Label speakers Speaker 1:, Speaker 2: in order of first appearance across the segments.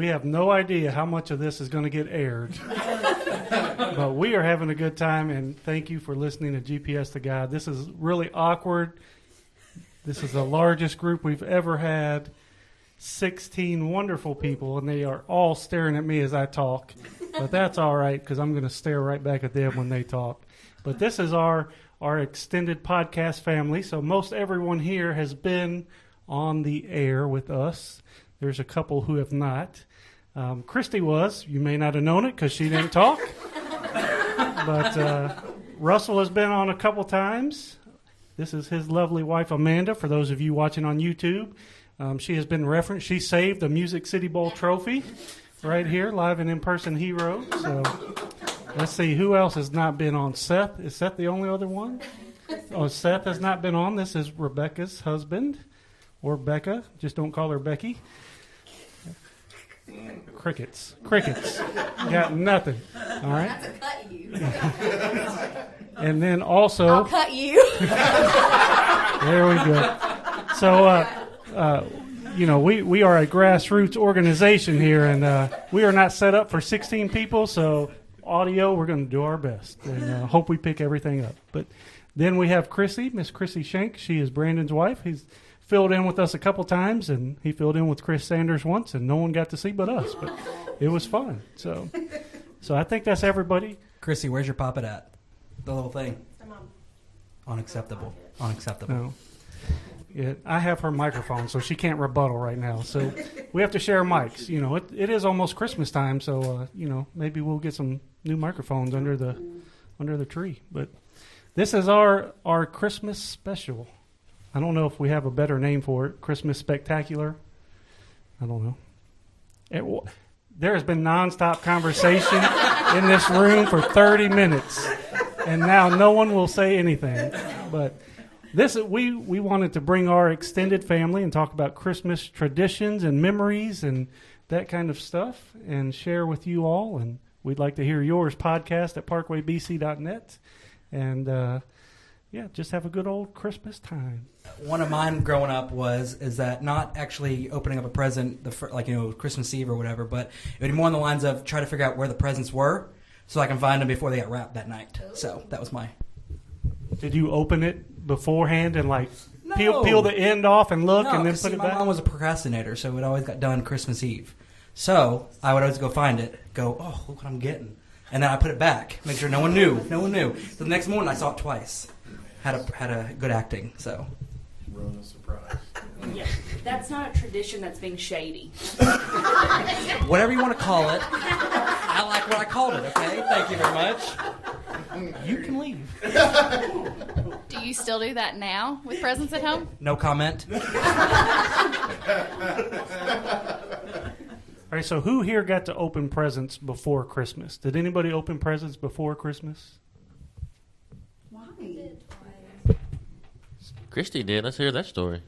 Speaker 1: We have no idea how much of this is going to get aired. But we are having a good time, and thank you for listening to GPS to God. This is really awkward. This is the largest group we've ever had. 16 wonderful people, and they are all staring at me as I talk. But that's all right, because I'm going to stare right back at them when they talk. But this is our extended podcast family, so most everyone here has been on the air with us. There's a couple who have not. Christy was. You may not have known it because she didn't talk. But Russell has been on a couple times. This is his lovely wife, Amanda, for those of you watching on YouTube. She has been referenced. She saved the Music City Bowl trophy right here, live and in-person hero. So let's see, who else has not been on? Seth? Is Seth the only other one? Oh, Seth has not been on. This is Rebecca's husband, or Becca. Just don't call her Becky. Crickets. Got nothing. All right.
Speaker 2: That's a cut you.
Speaker 1: And then also,
Speaker 2: I'll cut you.
Speaker 1: there we go. So, we are a grassroots organization here, and we are not set up for 16 people. So, audio, we're going to do our best, and hope we pick everything up. But then we have Chrissy, Miss Chrissy Schenk. She is Brandon's wife. He's filled in with us a couple times, and he filled in with Chris Sanders once, and no one got to see but us. But it was fun. So I think that's everybody.
Speaker 3: Chrissy, where's your poppet at? The little thing. Unacceptable.
Speaker 1: No. Yeah, I have her microphone, so she can't rebuttal right now. So we have to share mics. It is almost Christmas time, so maybe we'll get some new microphones under the tree. But this is our Christmas special. I don't know if we have a better name for it. Christmas Spectacular. I don't know. There has been nonstop conversation in this room for 30 minutes, and now no one will say anything. But we wanted to bring our extended family and talk about Christmas traditions and memories and that kind of stuff and share with you all. And we'd like to hear yours. Podcast at parkwaybc.net. And just have a good old Christmas time.
Speaker 3: One of mine growing up is that not actually opening up a present Christmas Eve or whatever, but it would be more on the lines of try to figure out where the presents were so I can find them before they got wrapped that night. So that was my.
Speaker 1: Did you open it beforehand and peel the end off and look and then put it back?
Speaker 3: My mom was a procrastinator, so it always got done Christmas Eve. So I would always go find it, go, oh, look what I'm getting. And then I put it back, make sure no one knew. So the next morning I saw it twice. Had a good acting, so.
Speaker 4: Ruin a surprise.
Speaker 5: Yeah, that's not a tradition, that's being shady.
Speaker 3: Whatever you want to call it. I like what I called it, okay? Thank you very much. You can leave.
Speaker 6: Do you still do that now with presents at home?
Speaker 3: No comment.
Speaker 1: All right, so who here got to open presents before Christmas? Did anybody open presents before Christmas?
Speaker 2: Why?
Speaker 7: Christy did. Let's hear that story.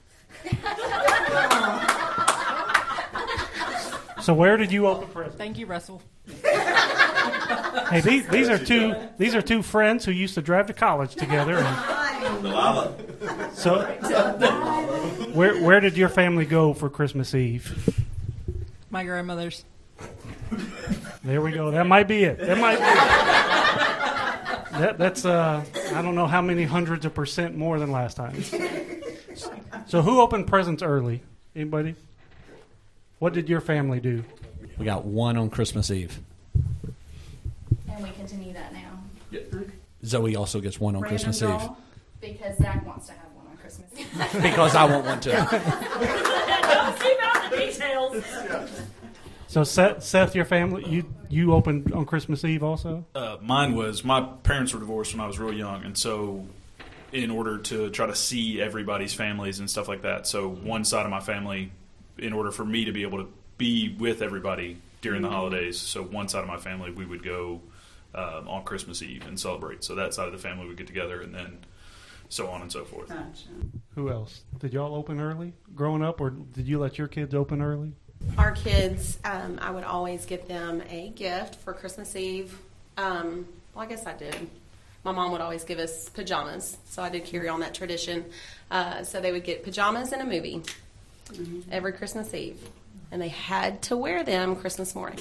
Speaker 1: So where did you open presents?
Speaker 5: Thank you, Russell.
Speaker 1: Hey, these are two friends who used to drive to college together. So where did your family go for Christmas Eve?
Speaker 5: My grandmother's.
Speaker 1: There we go. That might be it. That's I don't know how many hundreds of percent more than last time. So who opened presents early? Anybody? What did your family do?
Speaker 8: We got one on Christmas Eve.
Speaker 6: And we continue that now.
Speaker 8: Zoe also gets one on Christmas Eve.
Speaker 6: Because Zach wants to have one on Christmas Eve.
Speaker 8: Because I want one too.
Speaker 5: Keep out the details.
Speaker 1: So Seth, your family, you opened on Christmas Eve also?
Speaker 4: Mine was, my parents were divorced when I was real young, and so in order to try to see everybody's families and stuff like that, so one side of my family, in order for me to be able to be with everybody during the holidays, so one side of my family, we would go on Christmas Eve and celebrate. So that side of the family would get together, and then so on and so forth.
Speaker 2: Gotcha.
Speaker 1: Who else? Did y'all open early growing up, or did you let your kids open early?
Speaker 9: Our kids, I would always get them a gift for Christmas Eve. Well, I guess I did. My mom would always give us pajamas, so I did carry on that tradition. So they would get pajamas and a movie every Christmas Eve. and they had to wear them Christmas morning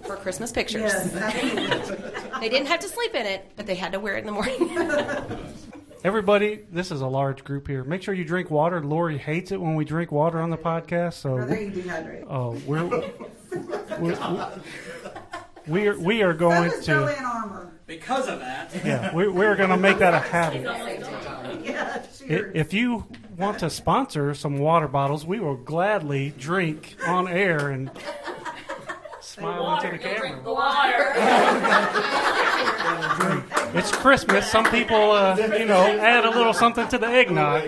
Speaker 9: for Christmas pictures.
Speaker 2: Yes.
Speaker 9: They didn't have to sleep in it, but they had to wear it in the morning.
Speaker 1: Everybody, this is a large group here. Make sure you drink water. Lori hates it when we drink water on the podcast. So
Speaker 2: Brother, you dehydrated.
Speaker 1: we are going
Speaker 2: Fellas go
Speaker 1: to
Speaker 2: in armor.
Speaker 3: Because of that.
Speaker 1: we're going to make that a habit.
Speaker 2: Yeah, sure.
Speaker 1: If you want to sponsor some water bottles, we will gladly drink on air and smile into the camera. It's Christmas. Some people, add a little something to the eggnog.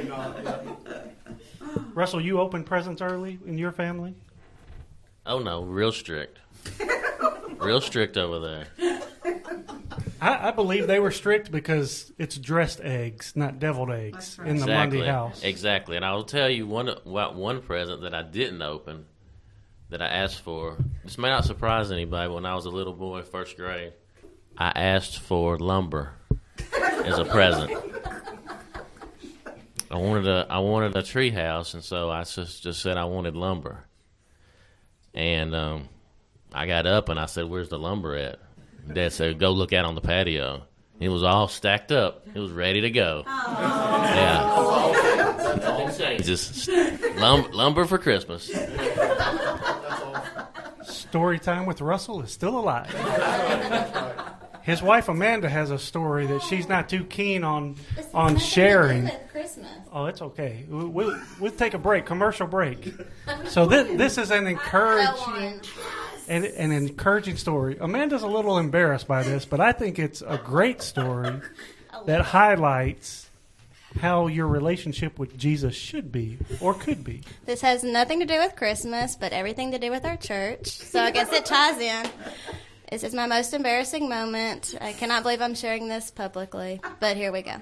Speaker 1: Russell, you open presents early in your family?
Speaker 7: Oh no, real strict. Real strict over there.
Speaker 1: I believe they were strict because it's dressed eggs, not deviled eggs, in the Mundy house.
Speaker 7: Exactly. And I will tell you one present that I didn't open that I asked for. This may not surprise anybody, but when I was a little boy, first grade, I asked for lumber as a present. I wanted a tree house, and so I just said I wanted lumber. And I got up and I said, "Where's the lumber at?" Dad said, "Go look out on the patio." It was all stacked up. It was ready to go. Yeah. Just lumber for Christmas.
Speaker 1: Story time with Russell is still alive. His wife Amanda has a story that she's not too keen on sharing. Oh, it's okay. We'll take a break, commercial break. So this is an encouraging story. Amanda's a little embarrassed by this, but I think it's a great story that highlights how your relationship with Jesus should be or could be.
Speaker 10: This has nothing to do with Christmas, but everything to do with our church. So I guess it ties in. This is my most embarrassing moment. I cannot believe I'm sharing this publicly, but here we go.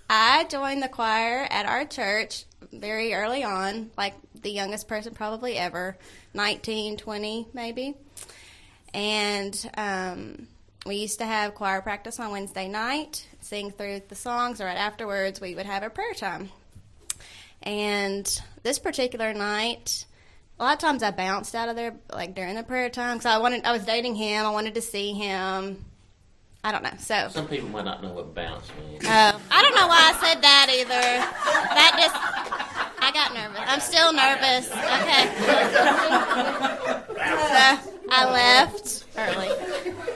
Speaker 10: I joined the choir at our church very early on, like the youngest person probably ever, 19, 20 maybe. And we used to have choir practice on Wednesday night, sing through the songs, or right afterwards we would have a prayer time. And this particular night, a lot of times I bounced out of there like during the prayer time because I was dating him. I wanted to see him. I don't know. So
Speaker 7: some people might not know what bounce means.
Speaker 10: I don't know why I said that either. I got nervous. I'm still nervous. Okay. So I left early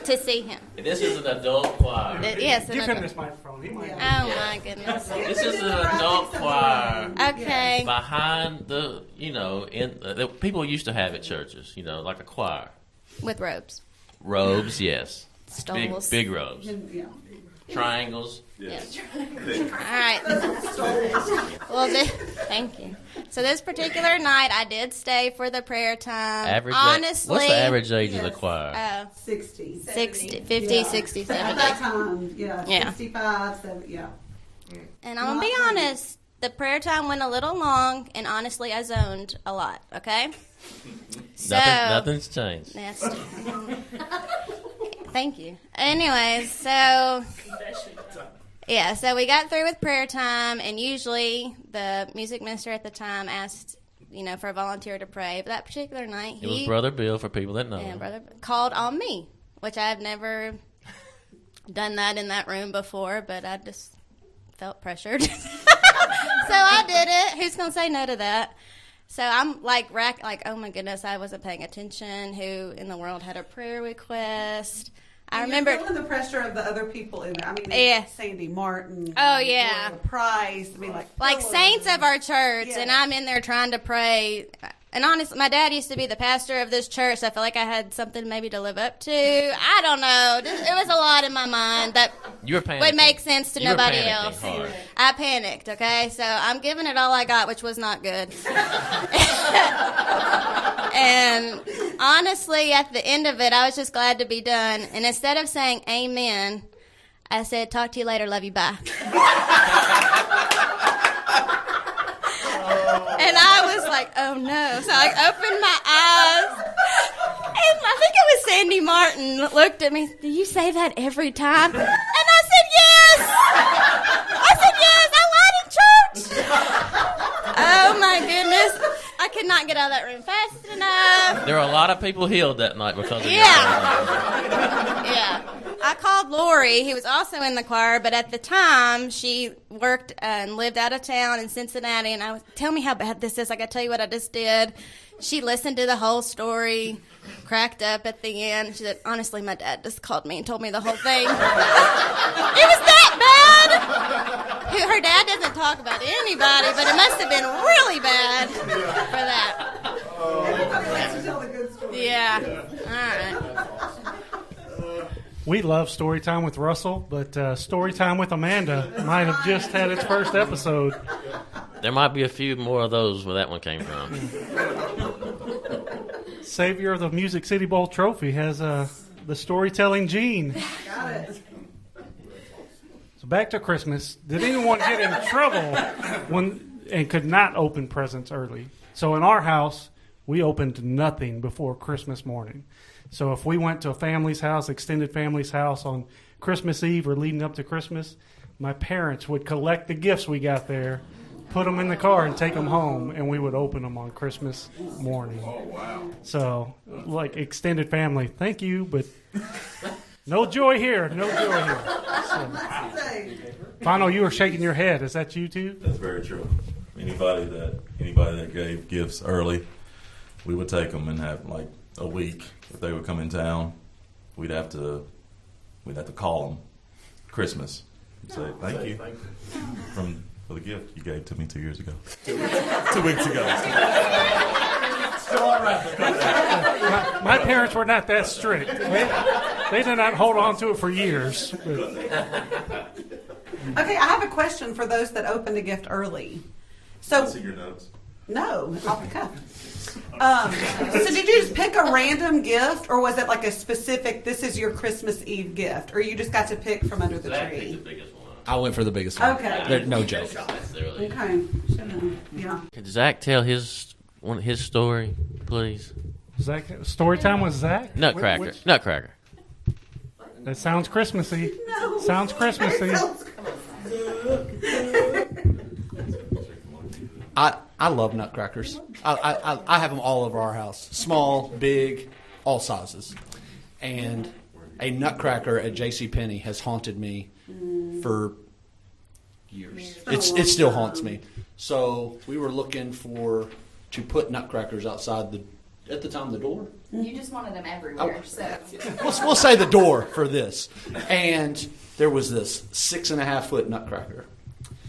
Speaker 10: to see him.
Speaker 7: This is an adult choir.
Speaker 10: Yes.
Speaker 1: Give him this microphone. He might
Speaker 10: my goodness.
Speaker 7: This is an adult choir.
Speaker 10: Okay.
Speaker 7: Behind the people used to have at churches, like a choir.
Speaker 10: With robes.
Speaker 7: Robes, yes.
Speaker 10: Stoles.
Speaker 7: Big robes.
Speaker 2: Yeah.
Speaker 7: Triangles.
Speaker 10: Yes. All right. Well, thank you. So this particular night, I did stay for the prayer time. Honestly,
Speaker 7: what's the average age of the choir?
Speaker 2: 60.
Speaker 10: 60, 50,
Speaker 2: Yeah.
Speaker 10: 60,
Speaker 2: At
Speaker 10: 70.
Speaker 2: that time, yeah.
Speaker 10: Yeah.
Speaker 2: 65, 70, yeah.
Speaker 10: And I'm going to be honest, the prayer time went a little long, and honestly, I zoned a lot, okay? So,
Speaker 7: Nothing's changed.
Speaker 10: That's thank you. Anyways, so we got through with prayer time, and usually the music minister at the time asked, for a volunteer to pray. But that particular night,
Speaker 7: It was Brother Bill for people that know.
Speaker 10: Yeah, Brother called on me, which I've never done that in that room before, but I just felt pressured. So I did it. Who's going to say no to that? So I'm oh my goodness, I wasn't paying attention. Who in the world had a prayer request? I remember
Speaker 2: You're feeling the pressure of the other people in there. I mean,
Speaker 10: Yeah.
Speaker 2: Sandy Martin.
Speaker 10: Oh, yeah.
Speaker 2: Gloria Price. I mean,
Speaker 10: like saints of our church,
Speaker 2: Yeah.
Speaker 10: and I'm in there trying to pray. And honestly, my dad used to be the pastor of this church. So I feel like I had something maybe to live up to. I don't know. It was a lot in my mind that
Speaker 7: You were panicking.
Speaker 10: would make sense to
Speaker 7: You were
Speaker 10: nobody
Speaker 7: panicking
Speaker 10: else.
Speaker 7: hard.
Speaker 10: I panicked, okay? So I'm giving it all I got, which was not good. And honestly, at the end of it, I was just glad to be done. And instead of saying amen, I said, talk to you later, love you, bye. And I was like, oh no. So I opened my eyes, and I think it was Sandy Martin looked at me, do you say that every time? And I said, yes. I lied in church. Oh my goodness. I
Speaker 7: There were a lot of people healed that night because of your
Speaker 10: Yeah. I called Lori, who was also in the choir, but at the time she worked and lived out of town in Cincinnati, and I was, tell me how bad this is. I got to tell you what I just did. She listened to the whole story, cracked up at the end. She said, honestly, my dad just called me and told me the whole thing. It was that bad. Her dad doesn't talk about anybody, but it must have been really bad for that. Yeah. All right.
Speaker 1: We love story time with Russell, but story time with Amanda might have just had its first episode.
Speaker 7: There might be a few more of those where that one came from.
Speaker 1: Savior of the Music City Bowl trophy has the storytelling gene.
Speaker 2: Got it.
Speaker 1: So back to Christmas. Did anyone get in trouble and could not open presents early? So in our house, we opened nothing before Christmas morning. So if we went to a family's house, extended family's house on Christmas Eve or leading up to Christmas, my parents would collect the gifts we got there, put them in the car, and take them home, and we would open them on Christmas morning.
Speaker 4: Oh, wow.
Speaker 1: So, like extended family, thank you, but no joy here. No joy here. So, Bono, you were shaking your head. Is that you too?
Speaker 11: That's very true. Anybody that gave gifts early, we would take them and have like a week. If they would come in town, we'd have to call them Christmas and say thank you for the gift you gave to me 2 years ago. 2 weeks ago.
Speaker 8: Still all right.
Speaker 1: My parents were not that strict. They did not hold on to it for years. But.
Speaker 2: Okay, I have a question for those that opened a gift early. So,
Speaker 11: I see your notes.
Speaker 2: no, off the cuff. So did you just pick a random gift, or was it like a specific, this is your Christmas Eve gift, or you just got to pick from under the
Speaker 7: That was
Speaker 2: tree?
Speaker 7: the biggest one.
Speaker 8: I went for the biggest one.
Speaker 2: Okay.
Speaker 8: No joke.
Speaker 2: Okay. Yeah.
Speaker 7: Could Zach tell his story, please?
Speaker 1: Zach, story time with Zach?
Speaker 7: Nutcracker. Nutcracker.
Speaker 1: That sounds Christmassy.
Speaker 2: No.
Speaker 1: Sounds Christmassy.
Speaker 8: I love nutcrackers. I have them all over our house. Small, big, all sizes. And a nutcracker at JCPenney has haunted me for years. It still haunts me. So we were looking to put nutcrackers outside at the time the door.
Speaker 6: You just wanted them everywhere, so.
Speaker 8: We'll say the door for this. And there was this 6.5-foot nutcracker.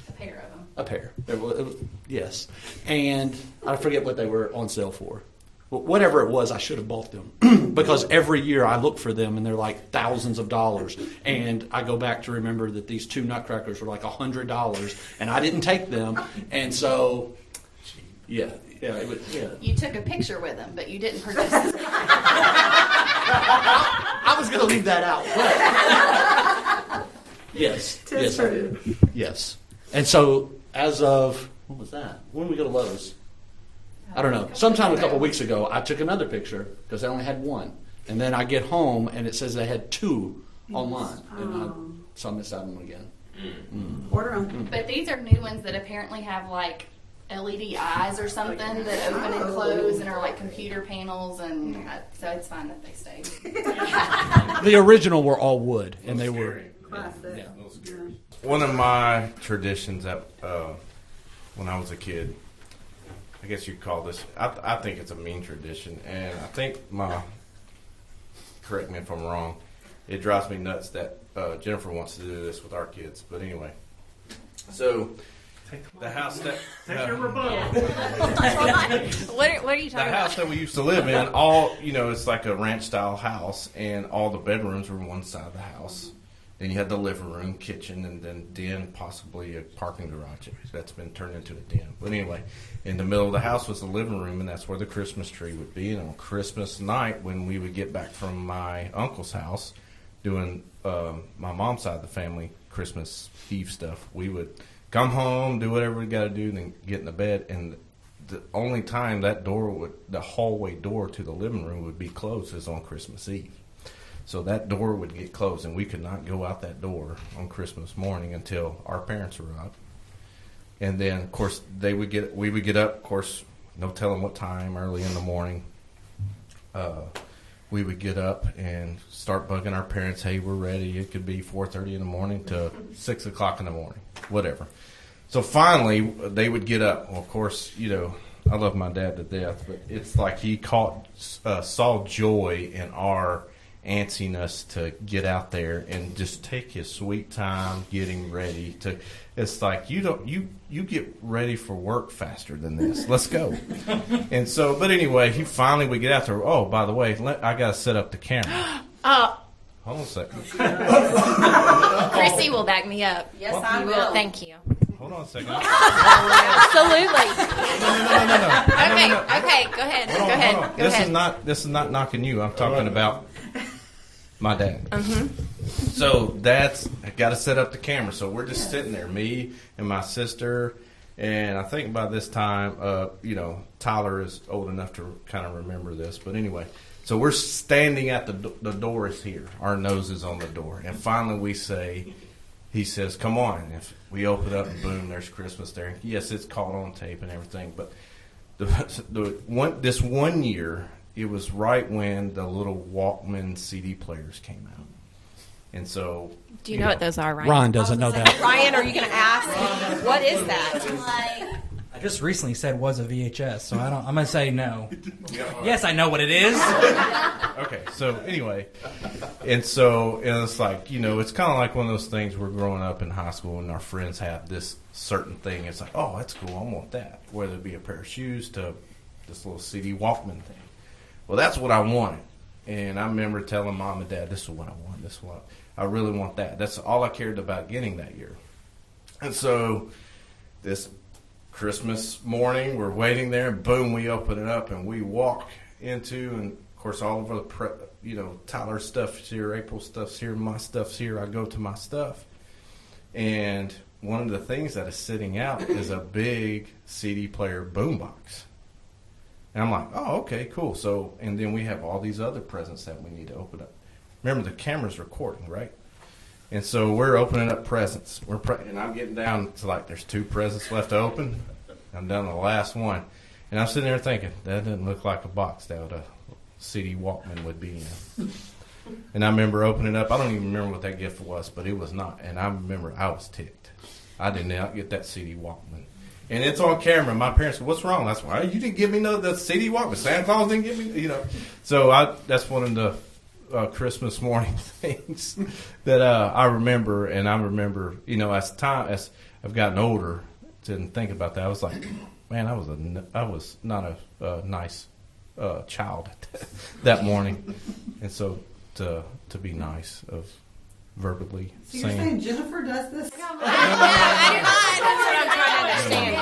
Speaker 6: A pair of them.
Speaker 8: A pair. It was, yes. And I forget what they were on sale for. But whatever it was, I should have bought them. Because every year I look for them and they're like thousands of dollars. And I go back to remember that these two nutcrackers were like $100 and I didn't take them. And so, yeah.
Speaker 6: You took a picture with them, but you didn't purchase them.
Speaker 8: I was going to leave that out. But yes. Yes, I did. Yes. And so, as of, what was that? When did we go to Lowe's? I don't know. Sometime a couple of weeks ago, I took another picture because I only had one. And then I get home, and it says they had two online. And so I missed out on them again.
Speaker 2: Order them.
Speaker 6: But these are new ones that apparently have like LED eyes or something that open and close and are like computer panels, and so it's fine that they stayed.
Speaker 8: The original were all wood, and they were.
Speaker 2: Classic.
Speaker 8: Yeah.
Speaker 12: One of my traditions that when I was a kid, I guess you'd call this, I think it's a mean tradition, and I think correct me if I'm wrong, it drives me nuts that Jennifer wants to do this with our kids, but anyway. So, the house that...
Speaker 1: Take your rebuttal.
Speaker 6: What are you
Speaker 12: The
Speaker 6: talking
Speaker 12: house
Speaker 6: about?
Speaker 12: that we used to live in, it's like a ranch-style house, and all the bedrooms were on one side of the house. Then you had the living room, kitchen, and then den, possibly a parking garage. That's been turned into a den. But anyway, in the middle of the house was the living room, and that's where the Christmas tree would be. And on Christmas night, when we would get back from my uncle's house, doing my mom's side of the family Christmas Eve stuff, we would come home, do whatever we got to do, then get in the bed. And the only time the hallway door to the living room would be closed is on Christmas Eve. So that door would get closed, and we could not go out that door on Christmas morning until our parents were up. And then, of course, we would get up, of course, no telling what time, early in the morning. we would get up and start bugging our parents. Hey, we're ready. It could be 4:30 in the morning to 6 o'clock in the morning, whatever. So finally, they would get up. Well, of course, I love my dad to death, but it's like he saw joy in our antsiness to get out there and just take his sweet time getting ready to. It's like you get ready for work faster than this. Let's go. And so, but anyway, he finally would get out there. Oh, by the way, I got to set up the camera. Hold on a second.
Speaker 6: Chrissy will back me up.
Speaker 9: Yes, I will.
Speaker 6: Thank you.
Speaker 12: Hold on a second.
Speaker 6: Absolutely.
Speaker 12: No.
Speaker 6: Okay. Go ahead.
Speaker 12: Hold on. This is not knocking you. I'm talking about my dad.
Speaker 6: Mm-hmm.
Speaker 12: So I got to set up the camera. So we're just sitting there, me and my sister, and I think by this time, Tyler is old enough to kind of remember this. But anyway, so we're standing at the door is here. Our nose is on the door, and finally he says, "Come on!" If we open up, and boom, there's Christmas there. Yes, it's caught on tape and everything, but this one year, it was right when the little Walkman CD players came out. And so,
Speaker 6: do you know what those are, Ryan?
Speaker 8: Ron doesn't know that.
Speaker 9: Ryan, are you going to ask? What is that?
Speaker 3: I just recently said was a VHS, so I'm going to say no. Yes, I know what it is.
Speaker 12: Okay, so anyway, and it's like, it's kind of like one of those things we're growing up in high school and our friends have this certain thing. It's like, oh, that's cool, I want that. Whether it be a pair of shoes to this little CD Walkman thing. Well, that's what I wanted. And I remember telling Mom and Dad, this is what I want, I really want that. That's all I cared about getting that year. And so this Christmas morning, we're waiting there, and boom, we open it up, and we walk into, and of course, all of the, Tyler's stuff's here, April's stuff's here, my stuff's here. I go to my stuff, and one of the things that is sitting out is a big CD player boombox. And I'm like, oh, okay, cool. So, and then we have all these other presents that we need to open up. Remember, the camera's recording, right? And so we're opening up presents. And I'm getting down to there's 2 presents left to open. I'm down to the last one. And I'm sitting there thinking, that doesn't look like a box that a CD Walkman would be in. And I remember opening it up. I don't even remember what that gift was, but it was not. And I remember I was ticked. I did not get that CD Walkman. And it's on camera. My parents said, what's wrong? That's why you didn't give me the CD Walkman. Santa Claus didn't give me, So that's one of the Christmas morning things that I remember. And I remember, as I've gotten older, didn't think about that. I was like, man, I was not a nice child that morning. And so to be nice of verbally
Speaker 2: So you're saying Jennifer does this?
Speaker 6: I do not. That's what I'm trying to understand.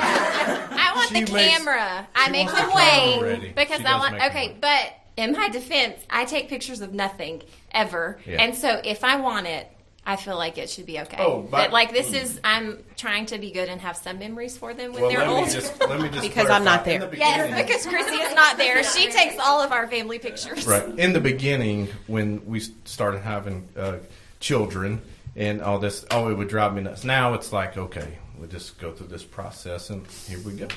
Speaker 6: I want the camera. I make them wait because I want. Okay, but in my defense, I take pictures of nothing ever, and so if I want it, I feel like it should be okay. But this is, I'm trying to be good and have some memories for them when they're old.
Speaker 12: Let me just
Speaker 9: because I'm not there.
Speaker 6: Yes, because Chrissy is not there. She takes all of our family pictures.
Speaker 12: Right. In the beginning, when we started having children and all this, it would drive me nuts. Now it's like, okay, we'll just go through this process and here we go.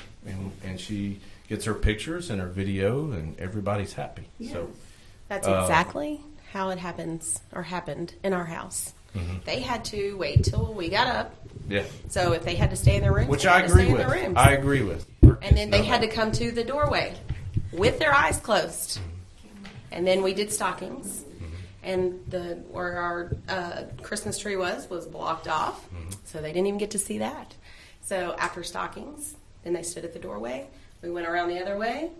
Speaker 12: And she gets her pictures and her video and everybody's happy. Yeah. So
Speaker 9: that's exactly how it happened in our house.
Speaker 12: Mm-hmm.
Speaker 9: They had to wait till we got up.
Speaker 12: Yeah.
Speaker 9: So if they had to stay in their rooms,
Speaker 12: which I agree with. I agree with.
Speaker 9: And then they had to come to the doorway with their eyes closed. And then we did stockings. And where our Christmas tree was blocked off, so they didn't even get to see that. So after stockings, then they stood at the doorway. We went around the other way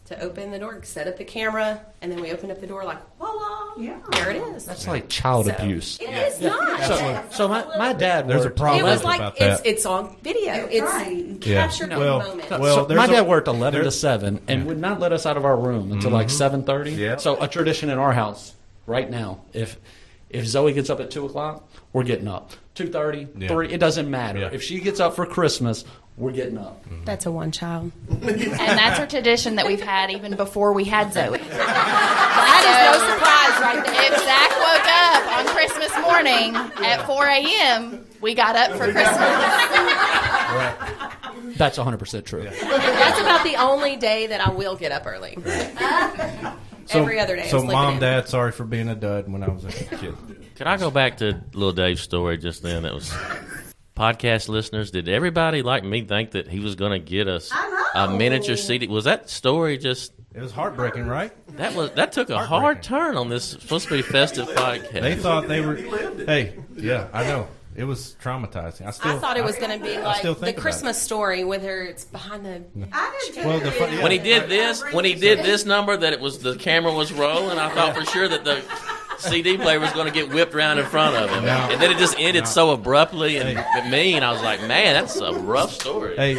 Speaker 9: to open the door, set up the camera, and then we opened up the door like, voila, there it is.
Speaker 8: That's like child abuse.
Speaker 9: It is not.
Speaker 8: So my dad
Speaker 12: there's a problem.
Speaker 9: It was like
Speaker 12: about that.
Speaker 9: it's on video. It's captured in the moment.
Speaker 8: So my dad worked 11 to 7 and would not let us out of our room until like 7:30.
Speaker 12: Yeah.
Speaker 8: So a tradition in our house right now, if Zoe gets up at 2 o'clock, we're getting up. 2:30, 3, it doesn't matter. Yeah. If she gets up for Christmas, we're getting up.
Speaker 9: That's a one child.
Speaker 6: And that's a tradition that we've had even before we had Zoe.
Speaker 9: That is no surprise right there.
Speaker 6: If Zach woke up on Christmas morning at 4 a.m., we got up for Christmas.
Speaker 8: Right. That's 100% true.
Speaker 9: That's about the only day that I will get up early. Every other day I
Speaker 12: So,
Speaker 9: was sleeping
Speaker 12: mom,
Speaker 9: in.
Speaker 12: dad, sorry for being a dud when I was a kid.
Speaker 7: Can I go back to little Dave's story just then? That was podcast listeners. Did everybody like me think that he was going to get us a miniature CD? Was that story just?
Speaker 12: It was heartbreaking, right?
Speaker 7: That took a hard turn on this supposed to be festive podcast.
Speaker 12: They thought they were. Hey, yeah, I know. It was traumatizing. I
Speaker 9: thought it was going to be like
Speaker 12: still
Speaker 9: the
Speaker 12: think about
Speaker 9: Christmas story, whether it's behind the.
Speaker 12: Well, yeah.
Speaker 7: When he did this number, that it was the camera was rolling. I thought for sure that the CD player was going to get whipped around in front of him, and then it just ended so abruptly and mean. I was like, man, that's a rough story.
Speaker 12: Hey,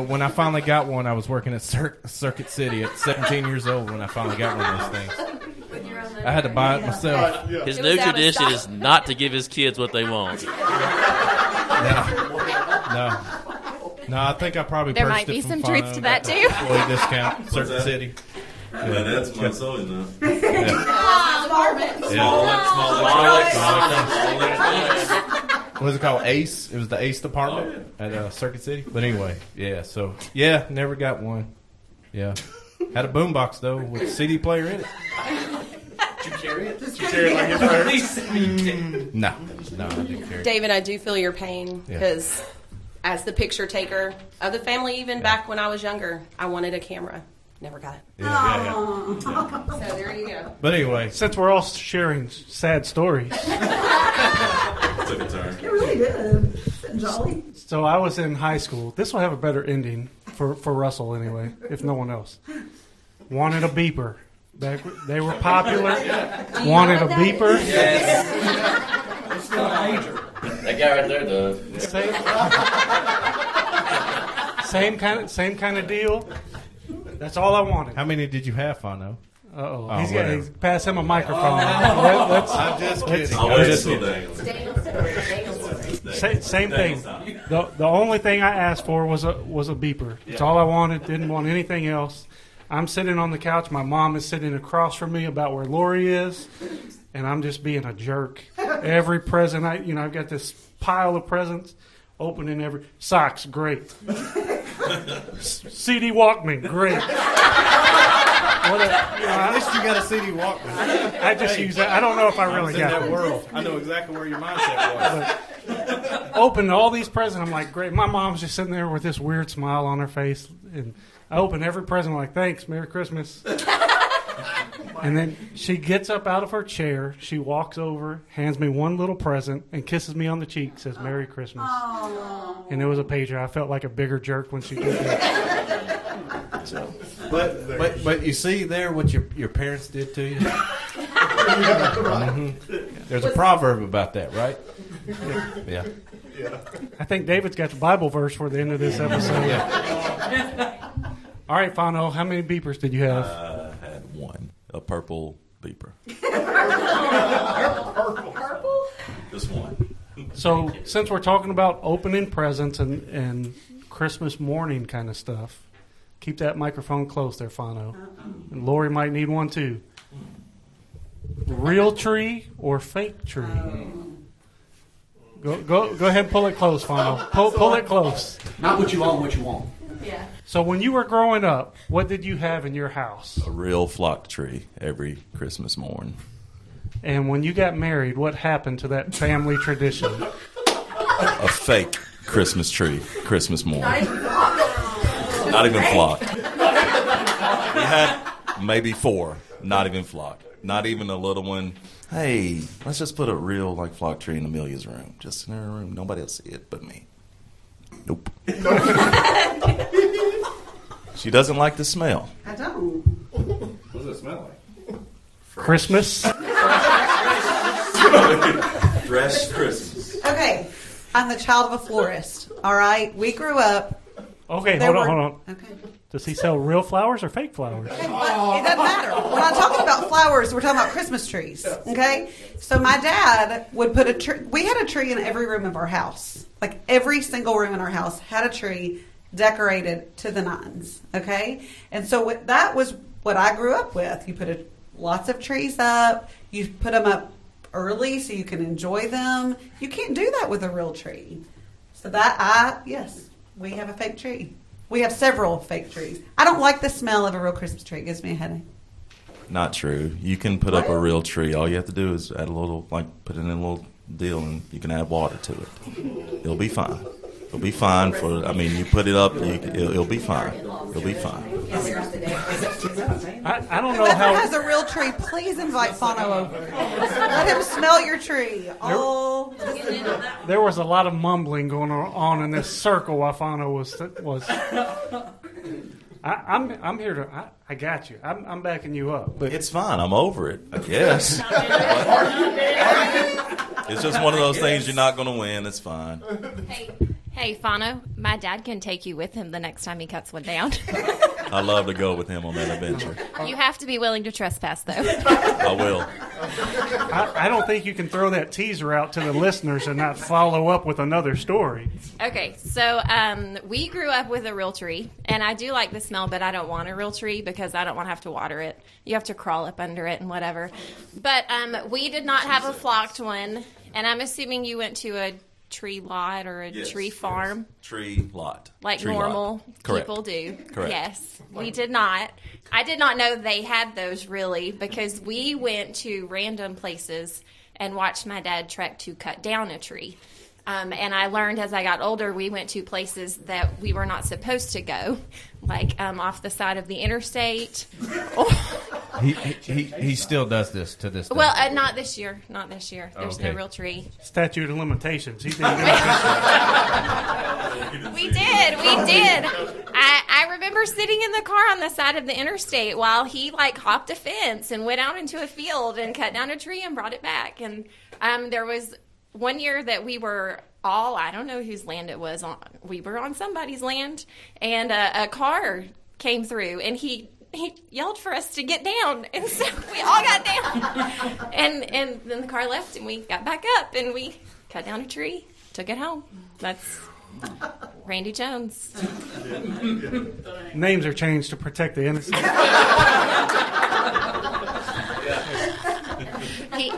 Speaker 12: when I finally got one, I was working at Circuit City at 17 years old. When I finally got one of those things, I had to buy it myself.
Speaker 7: His new tradition is not to give his kids what they want.
Speaker 12: No, I think I probably
Speaker 6: There
Speaker 12: purchased
Speaker 6: might be
Speaker 12: it from
Speaker 6: some
Speaker 12: Fano,
Speaker 6: truth to that,
Speaker 12: got
Speaker 6: too.
Speaker 12: Employee discount, Circuit City.
Speaker 11: Yeah, that's my sewing now.
Speaker 12: What was it called? Ace. It was the Ace department at Circuit City. But anyway, yeah. So never got one. Yeah, had a boombox though with a CD player in it.
Speaker 4: Did you carry it? Did you carry it like your parents?
Speaker 12: No, I didn't carry it.
Speaker 9: David, I do feel your pain because as the picture taker of the family, even back when I was younger, I wanted a camera. Never got it.
Speaker 12: Yeah.
Speaker 9: So there you go.
Speaker 12: But anyway,
Speaker 1: Since we're all sharing sad stories,
Speaker 11: Took a turn.
Speaker 2: It really did. Jolly.
Speaker 1: so I was in high school. This will have a better ending for Russell anyway, if no one else. Wanted a beeper. They were popular. Wanted a beeper.
Speaker 7: That guy right there does.
Speaker 1: Same kind of deal. That's all I wanted.
Speaker 12: how many did you have, Fano?
Speaker 1: Uh-oh.
Speaker 12: Oh,
Speaker 1: He's
Speaker 12: whatever.
Speaker 1: gonna pass him a microphone.
Speaker 12: I'm just kidding. I'm just kidding.
Speaker 1: Same thing. The only thing I asked for was a beeper. That's all I wanted. Didn't want anything else. I'm sitting on the couch. My mom is sitting across from me about where Lori is, and I'm just being a jerk. Every present, I've got this pile of presents. Opening every socks, great. CD Walkman, great.
Speaker 12: At least you got a CD Walkman.
Speaker 1: I just use that. I don't know if I
Speaker 12: I
Speaker 1: really
Speaker 12: was in
Speaker 1: got
Speaker 12: that
Speaker 1: it.
Speaker 12: world. I know exactly where your mindset was.
Speaker 1: Opened all these presents. I'm like, great. My mom's just sitting there with this weird smile on her face, and I open every present. I'm like, thanks, Merry Christmas. And then she gets up out of her chair. She walks over, hands me one little present, and kisses me on the cheek. Says, "Merry Christmas."
Speaker 2: Oh.
Speaker 1: And it was a pager. I felt like a bigger jerk when she did that. So.
Speaker 12: But you see there what your parents did to you? Mhm. There's a proverb about that, right? Yeah.
Speaker 1: I think David's got the Bible verse for the end of this episode. All right, Fano, how many beepers did you have?
Speaker 11: I had one, a purple beeper.
Speaker 2: Purple?
Speaker 11: Just one.
Speaker 1: So, since we're talking about opening presents and Christmas morning kind of stuff, keep that microphone close there, Fano. And Lori might need one too. Real tree or fake tree? Go ahead and pull it close, Fano. Pull it close.
Speaker 8: Not what you want, what you want.
Speaker 9: Yeah.
Speaker 1: So when you were growing up, what did you have in your house?
Speaker 11: A real flock tree every Christmas morn.
Speaker 1: And when you got married, what happened to that family tradition?
Speaker 11: A fake Christmas tree, Christmas morn. Not even flocked. We had maybe 4, not even flocked. Not even a little one. Hey, let's just put a real flock tree in Amelia's room. Just in her room. Nobody will see it but me. Nope. She doesn't like the smell.
Speaker 2: I don't.
Speaker 12: What does it smell like?
Speaker 1: Christmas?
Speaker 11: Fresh Christmas.
Speaker 2: Okay, I'm the child of a florist. All right, we grew up.
Speaker 1: Okay,
Speaker 2: There
Speaker 1: hold
Speaker 2: were-
Speaker 1: on.
Speaker 2: Okay.
Speaker 1: Does he sell real flowers or fake flowers?
Speaker 2: But it doesn't matter. We're not talking about flowers. We're talking about Christmas trees. Okay? So my dad would put a tree. We had a tree in every room of our house. Like every single room in our house had a tree decorated to the nines. Okay? And so that was what I grew up with. You put lots of trees up. You put them up early so you can enjoy them. You can't do that with a real tree. So yes, we have a fake tree. We have several fake trees. I don't like the smell of a real Christmas tree. It gives me a headache.
Speaker 11: Not true. You can put up a real tree. All you have to do is add a little, put it in a little deal, and you can add water to it. It'll be fine. It'll be fine you put it up, it'll be fine. It'll be fine.
Speaker 1: I don't know
Speaker 2: Whoever
Speaker 1: how.
Speaker 2: has a real tree, please invite Fano over. Let him smell your tree. Oh,
Speaker 1: There was a lot of mumbling going on in this circle while Fano was. I'm here to. I got you. I'm backing you up. But
Speaker 11: It's fine. I'm over it, I guess. It's just one of those things you're not going to win. It's fine.
Speaker 6: Hey, Fano, my dad can take you with him the next time he cuts one down.
Speaker 11: I love to go with him on that adventure.
Speaker 6: You have to be willing to trespass, though.
Speaker 11: I will.
Speaker 1: I don't think you can throw that teaser out to the listeners and not follow up with another story.
Speaker 6: Okay, so we grew up with a real tree, and I do like the smell, but I don't want a real tree because I don't want to have to water it. You have to crawl up under it and whatever. But we did not have a flocked one, and I'm assuming you went to a tree lot or a tree farm.
Speaker 11: Tree lot.
Speaker 6: Like
Speaker 11: tree
Speaker 6: normal
Speaker 11: lot.
Speaker 6: people do.
Speaker 11: Correct.
Speaker 6: Yes, we did not. I did not know they had those really because we went to random places and watched my dad trek to cut down a tree. And I learned as I got older, we went to places that we were not supposed to go, like off the side of the interstate.
Speaker 12: He still does this to this day.
Speaker 6: Well, not this year. Not this year. There's
Speaker 12: Okay.
Speaker 6: no real tree.
Speaker 1: Statute of limitations. He didn't get
Speaker 6: We did. I remember sitting in the car on the side of the interstate while he hopped a fence and went out into a field and cut down a tree and brought it back. And there was one year that we were all, I don't know whose land it was on. We were on somebody's land, and a car came through, and he yelled for us to get down, and so we all got down. And then the car left, and we got back up, and we cut down a tree, took it home. That's Randy Jones.
Speaker 1: Names are changed to protect the innocent.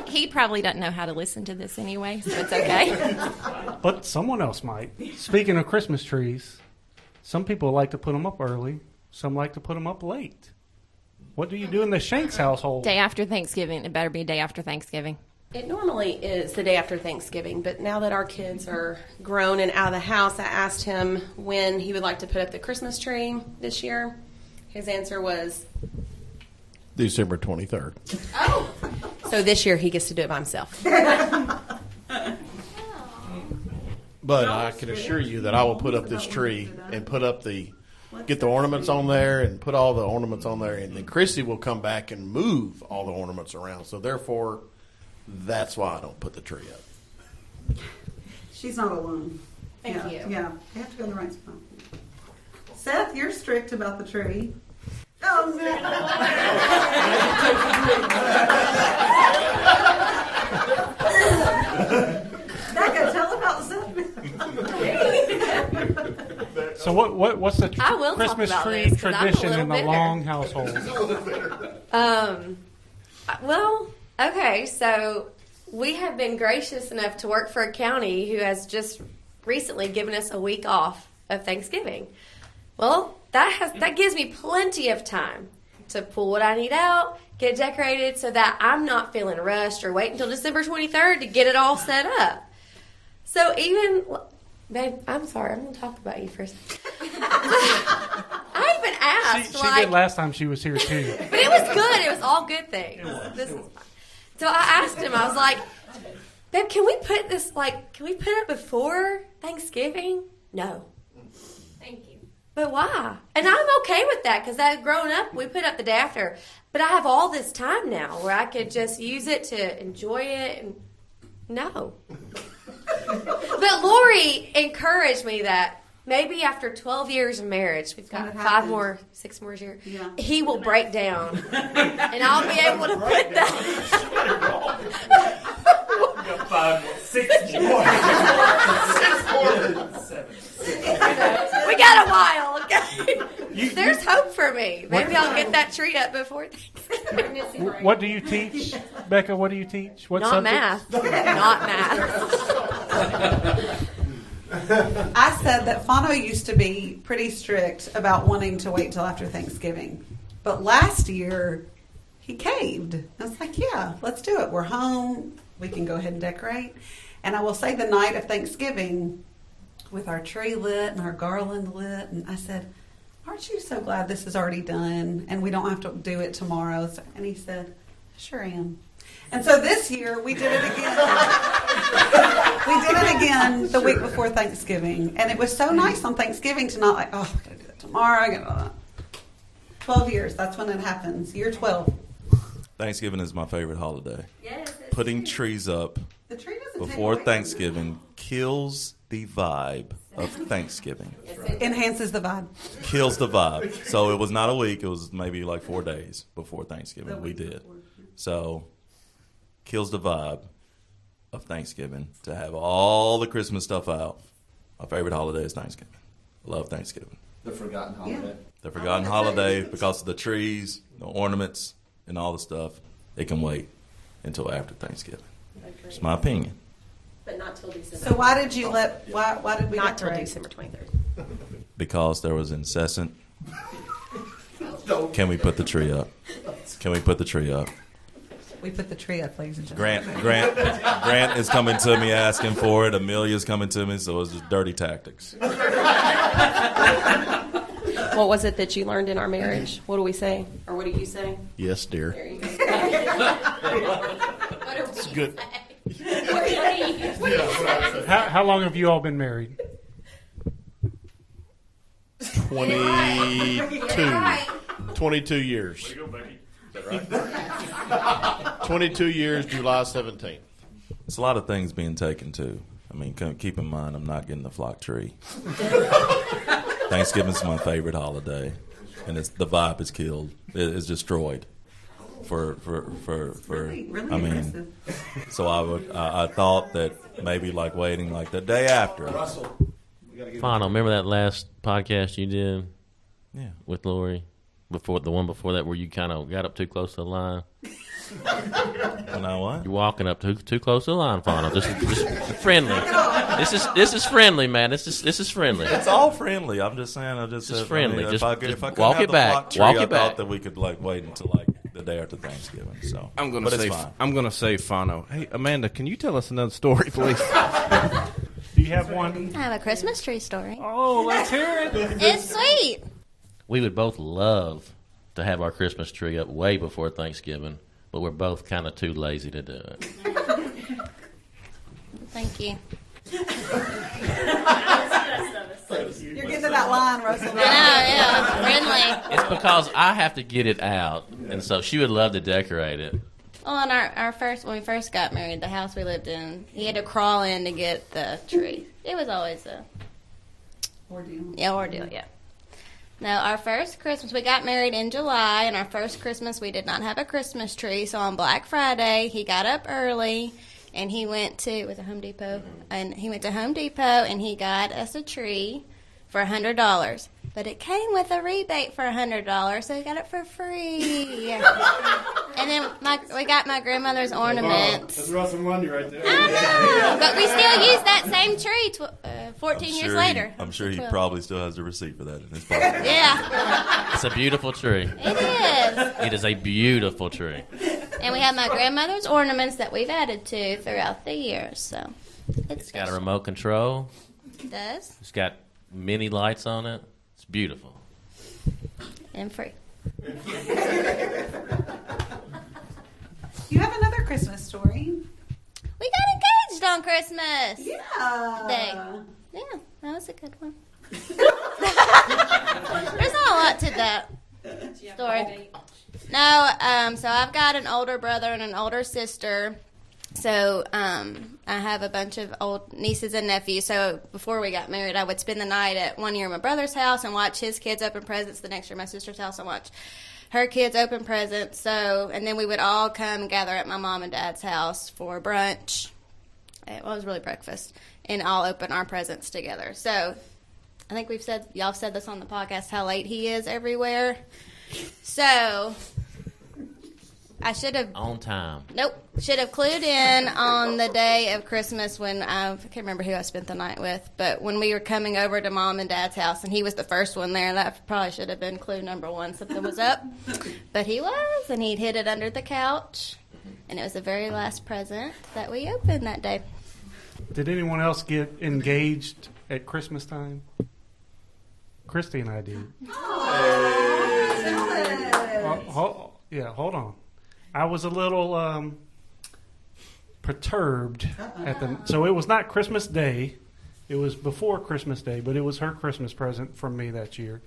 Speaker 6: He probably doesn't know how to listen to this anyway, so it's okay.
Speaker 1: But someone else might. Speaking of Christmas trees, some people like to put them up early. Some like to put them up late. What do you do in the Shanks household?
Speaker 6: Day after Thanksgiving. It better be day after Thanksgiving.
Speaker 9: It normally is the day after Thanksgiving, but now that our kids are grown and out of the house, I asked him when he would like to put up the Christmas tree this year. His answer was
Speaker 12: December 23rd.
Speaker 9: Oh! So this year he gets to do it by himself.
Speaker 13: But I can assure you that I will put up this tree and get the ornaments on there and put all the ornaments on there, and then Chrissy will come back and move all the ornaments around. So therefore, that's why I don't put the tree up.
Speaker 2: she's not alone.
Speaker 9: Thank
Speaker 2: yeah,
Speaker 9: you.
Speaker 2: Yeah, you have to go in the right spot. Seth, you're strict about the tree. Oh, no. Becca, tell about Seth.
Speaker 1: So what's the
Speaker 6: I will talk
Speaker 1: Christmas
Speaker 6: about
Speaker 1: tree
Speaker 6: this, 'cause I'm a
Speaker 1: tradition
Speaker 6: little
Speaker 1: in the
Speaker 6: bitter.
Speaker 1: Long household?
Speaker 14: Well, okay, so we have been gracious enough to work for a county who has just recently given us a week off of Thanksgiving. Well, that gives me plenty of time to pull what I need out, get it decorated so that I'm not feeling rushed or wait until December 23rd to get it all set up. So even, babe, I'm sorry, I'm going to talk about you for a second. I even asked,
Speaker 1: She did last time she was here too.
Speaker 14: but it was good. It was all good things. This is fine. So I asked him, I was like, babe, can we put it before Thanksgiving? No.
Speaker 6: Thank you.
Speaker 14: But why? And I'm okay with that because growing up, we put up the day after. But I have all this time now where I could just use it to enjoy it. And no. But Lori encouraged me that maybe after 12 years of marriage, we've got 6 more years, he will break down. And I'll be able to put that.
Speaker 3: 6 more. 7.
Speaker 14: We got a while, okay? There's hope for me. Maybe I'll get that tree up before Thanksgiving.
Speaker 1: What do you teach, Becca? What do you teach? What
Speaker 14: Not
Speaker 1: subjects?
Speaker 14: math. Not math.
Speaker 2: I said that Fano used to be pretty strict about wanting to wait till after Thanksgiving. But last year, he caved. I was like, yeah, let's do it. We're home. We can go ahead and decorate. And I will say the night of Thanksgiving, with our tree lit and our garland lit, and I said, aren't you so glad this is already done and we don't have to do it tomorrow? And he said, sure am. And so this year we did it again. We did it again the week before Thanksgiving. And it was so nice on Thanksgiving to not like, oh, I gotta do that tomorrow. I gotta 12 years, that's when it happens. Year 12.
Speaker 11: Thanksgiving is my favorite holiday.
Speaker 6: Yes.
Speaker 11: Putting trees up
Speaker 2: The tree doesn't
Speaker 11: before
Speaker 2: take away from
Speaker 11: Thanksgiving kills the vibe of Thanksgiving.
Speaker 2: it. Enhances the vibe.
Speaker 11: Kills the vibe. So it was not a week. It was maybe like 4 days before Thanksgiving. We did. So kills the vibe of Thanksgiving to have all the Christmas stuff out. My favorite holiday is Thanksgiving. Love Thanksgiving.
Speaker 8: The forgotten holiday.
Speaker 11: The forgotten holiday because of the trees, the ornaments, and all the stuff. It can wait until after Thanksgiving. It's my opinion.
Speaker 9: But not till December.
Speaker 2: So why did you why did we
Speaker 9: Not till
Speaker 2: decorate?
Speaker 9: December 23rd.
Speaker 11: Because there was incessant. Can we put the tree up? Can we put the tree up?
Speaker 2: We put the tree up, ladies and gentlemen.
Speaker 11: Grant is coming to me asking for it. Amelia's coming to me, so it's just dirty tactics.
Speaker 9: What was it that you learned in our marriage? What do we say? Or what do you say?
Speaker 13: Yes, dear.
Speaker 9: There you go.
Speaker 13: It's good.
Speaker 1: How long have you all been married?
Speaker 13: 22 years. 22 years, July 17th.
Speaker 11: It's a lot of things being taken too. I mean, keep in mind, I'm not getting the flock tree. Thanksgiving's my favorite holiday, and the vibe is killed. It's destroyed.
Speaker 2: Really
Speaker 11: I mean,
Speaker 2: impressive.
Speaker 11: so I thought that maybe like waiting like the day after.
Speaker 7: Final, remember that last podcast you did?
Speaker 11: Yeah.
Speaker 7: With Lori? Before the one before that where you kind of got up too close to the line?
Speaker 11: When I what?
Speaker 7: You're walking up too close to the line, Final. Just friendly. This is friendly, man. This is friendly.
Speaker 11: It's all friendly. I'm just saying. I just said,
Speaker 7: friendly.
Speaker 11: I mean,
Speaker 7: Just
Speaker 11: if I could
Speaker 7: walk
Speaker 11: have
Speaker 7: it
Speaker 11: the
Speaker 7: back.
Speaker 11: flock tree,
Speaker 7: Walk
Speaker 11: I
Speaker 7: it back.
Speaker 11: thought that we could like wait until like the day after Thanksgiving. So
Speaker 12: I'm going
Speaker 11: but
Speaker 12: to
Speaker 11: it's
Speaker 12: say
Speaker 11: fine.
Speaker 12: Fano. Hey, Amanda, can you tell us another story, please?
Speaker 1: Do you have one?
Speaker 10: I have a Christmas tree story.
Speaker 1: Oh, let's hear it.
Speaker 10: It's sweet.
Speaker 7: We would both love to have our Christmas tree up way before Thanksgiving, but we're both kind of too lazy to do it.
Speaker 10: Thank you.
Speaker 2: You're getting to that line, Russell.
Speaker 10: I know, yeah. Friendly.
Speaker 7: It's because I have to get it out, and so she would love to decorate it.
Speaker 10: Well, on our first, when we first got married, the house we lived in, he had to crawl in to get the tree. It was always a
Speaker 2: Ordeal.
Speaker 10: ordeal, yeah. Now, our first Christmas, we got married in July, and our first Christmas, we did not have a Christmas tree. So on Black Friday, he got up early, and he went to, was it Home Depot? And he went to Home Depot, and he got us a tree for $100. But it came with a rebate for $100, so we got it for free. And then we got my grandmother's ornaments.
Speaker 13: That's Russell Lundy right there.
Speaker 10: I know, but we still use that same tree 14 years later.
Speaker 11: I'm sure he
Speaker 10: 12.
Speaker 11: probably still has the receipt for that in his pocket.
Speaker 10: Yeah,
Speaker 7: It's a beautiful tree.
Speaker 10: it is.
Speaker 7: It is a beautiful tree.
Speaker 10: And we have my grandmother's ornaments that we've added to throughout the years. So
Speaker 7: It's got a remote control.
Speaker 10: It does.
Speaker 7: It's got mini lights on it. It's beautiful.
Speaker 10: And free.
Speaker 2: You have another Christmas story.
Speaker 10: We got engaged on Christmas
Speaker 2: Yeah.
Speaker 10: Day. Yeah, that was a good one. There's not a lot to that story. No, so I've got an older brother and an older sister. So I have a bunch of old nieces and nephews. So before we got married, I would spend the night at one year at my brother's house and watch his kids open presents. The next year, my sister's house and watch her kids open presents. So, and then we would all come and gather at my mom and dad's house for brunch. It was really breakfast, and all open our presents together. So I think y'all have said this on the podcast, how late he is everywhere. So I should have.
Speaker 7: On time.
Speaker 10: Nope. Should have clued in on the day of Christmas when I can't remember who I spent the night with, but when we were coming over to Mom and Dad's house, and he was the first one there, that probably should have been clue number one. Something was up, but he was, and he'd hid it under the couch, and it was the very last present that we opened that day.
Speaker 1: Did anyone else get engaged at Christmas time? Christy and I did. Hold on. I was a little perturbed so it was not Christmas Day. It was before Christmas Day, but it was her Christmas present from me that year.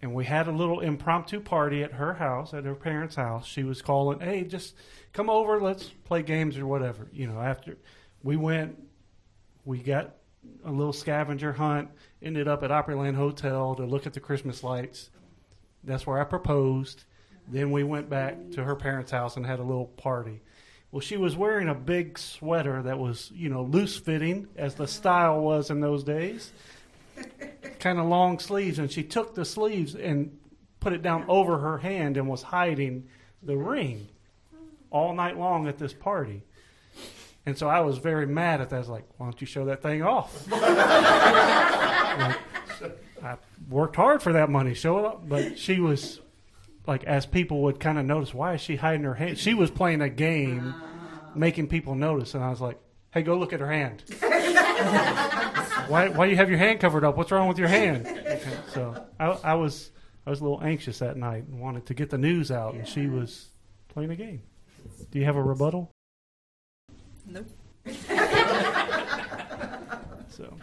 Speaker 1: And we had a little impromptu party at her house, at her parents' house. She was calling, hey, just come over, let's play games or whatever. After we went, we got a little scavenger hunt, ended up at Opryland Hotel to look at the Christmas lights. That's where I proposed. Then we went back to her parents' house and had a little party. Well, she was wearing a big sweater that was, loose-fitting, as the style was in those days. Kind of long sleeves, and she took the sleeves and put it down over her hand and was hiding the ring all night long at this party. And so I was very mad at that. I was like, why don't you show that thing off? I worked hard for that money, show it up. But she was, as people would kind of notice, why is she hiding her hand? She was playing a game, making people notice. And I was like, hey, go look at her hand. Why you have your hand covered up? What's wrong with your hand? Okay, so I was a little anxious that night and wanted to get the news out, and she was playing a game. Do you have a rebuttal?
Speaker 5: Nope.
Speaker 1: So,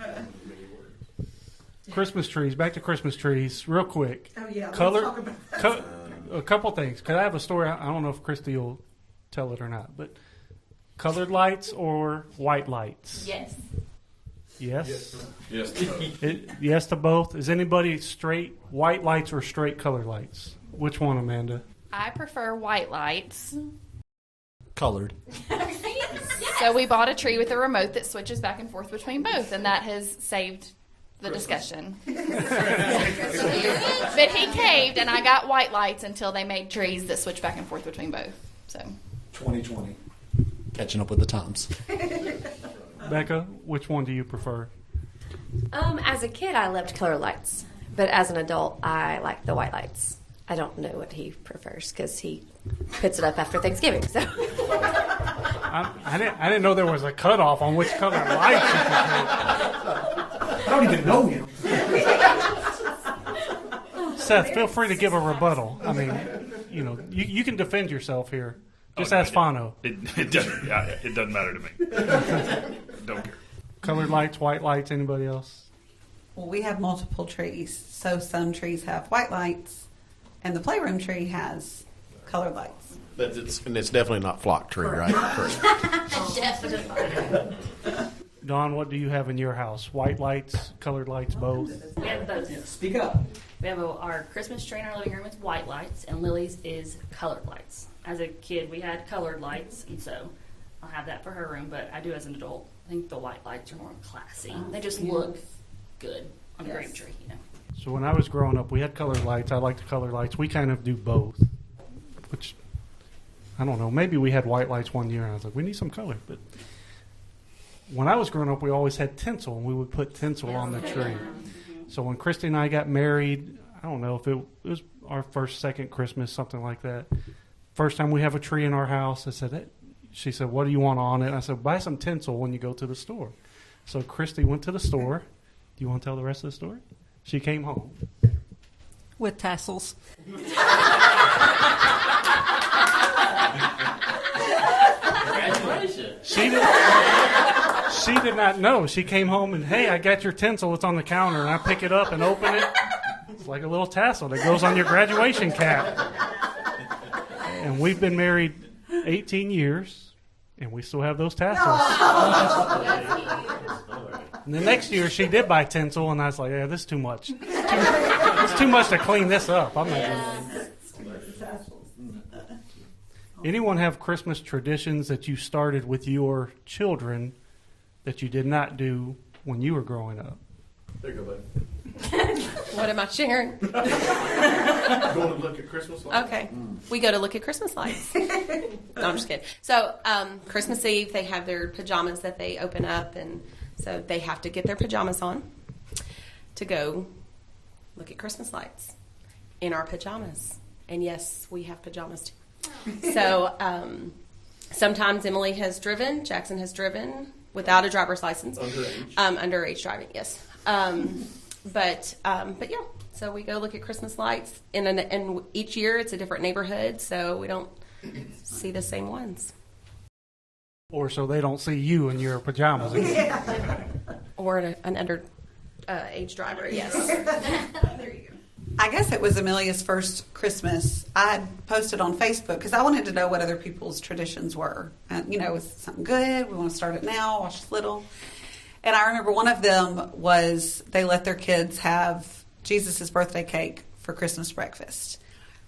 Speaker 1: Christmas trees. Back to Christmas trees, real quick.
Speaker 2: Oh yeah,
Speaker 1: Color.
Speaker 2: let's talk about that.
Speaker 1: A couple things. Cause I have a story. I don't know if Christy will tell it or not, but colored lights or white lights?
Speaker 5: Yes.
Speaker 1: Yes.
Speaker 4: Yes.
Speaker 1: Yes to both. Is anybody straight white lights or straight colored lights? Which one, Amanda?
Speaker 5: I prefer white lights.
Speaker 8: Colored.
Speaker 5: So we bought a tree with a remote that switches back and forth between both, and that has saved the discussion. But he caved, and I got white lights until they made trees that switch back and forth between both. So
Speaker 8: 2020. Catching up with the times.
Speaker 1: Becca, which one do you prefer?
Speaker 14: As a kid, I loved color lights, but as an adult, I like the white lights. I don't know what he prefers because he puts it up after Thanksgiving. So
Speaker 1: I didn't know there was a cutoff on which color lights you prefer.
Speaker 3: I don't even know him.
Speaker 1: Seth, feel free to give a rebuttal. I mean, you can defend yourself here. Just ask Fano.
Speaker 4: It doesn't matter to me. Don't care.
Speaker 1: Colored lights, white lights, anybody else?
Speaker 2: Well, we have multiple trees, so some trees have white lights, and the playroom tree has colored lights.
Speaker 13: But it's definitely not flock tree, right? Correct.
Speaker 5: Definitely.
Speaker 1: Dawn, what do you have in your house? White lights, colored lights, both?
Speaker 5: We have both.
Speaker 3: Speak up.
Speaker 5: We have our Christmas tree in our living room is white lights, and Lily's is colored lights. As a kid, we had colored lights, and so I'll have that for her room. But I do as an adult. I think the white lights are more classy. They just look good on a green tree,
Speaker 1: So when I was growing up, we had colored lights. I like the colored lights. We kind of do both, which, I don't know. Maybe we had white lights one year, and I was like, we need some color. But when I was growing up, we always had tinsel, and we would put tinsel on the tree. So when Christy and I got married, I don't know if it was our first, second Christmas, something like that. First time we have a tree in our house, she said, what do you want on it? And I said, buy some tinsel when you go to the store. So Christy went to the store. Do you want to tell the rest of the story? She came home.
Speaker 5: with tassels.
Speaker 1: She did not know. She came home and, hey, I got your tinsel. It's on the counter. And I pick it up and open it. It's like a little tassel that goes on your graduation cap. And we've been married 18 years, and we still have those tassels. And the next year, she did buy tinsel, and I was like, yeah, this is too much. It's too much to clean this up. I'm not doing this. Anyone have Christmas traditions that you started with your children that you did not do when you were growing up?
Speaker 13: There you go, buddy.
Speaker 9: What am I sharing?
Speaker 13: Going to look at Christmas lights?
Speaker 9: Okay. We go to look at Christmas lights. No, I'm just kidding. So, Christmas Eve, they have their pajamas that they open up, and so they have to get their pajamas on to go look at Christmas lights in our pajamas. And yes, we have pajamas too. So, sometimes Emily has driven, Jackson has driven without a driver's license.
Speaker 13: Underage.
Speaker 9: Underage driving, yes. But yeah, so we go look at Christmas lights, and each year it's a different neighborhood, so we don't see the same ones.
Speaker 1: Or so they don't see you in your pajamas again.
Speaker 9: Or an under age driver, yes.
Speaker 2: There you go. I guess it was Amelia's first Christmas. I had posted on Facebook because I wanted to know what other people's traditions were. And, was something good? We want to start it now, watch little. And I remember one of them was they let their kids have Jesus' birthday cake for Christmas breakfast.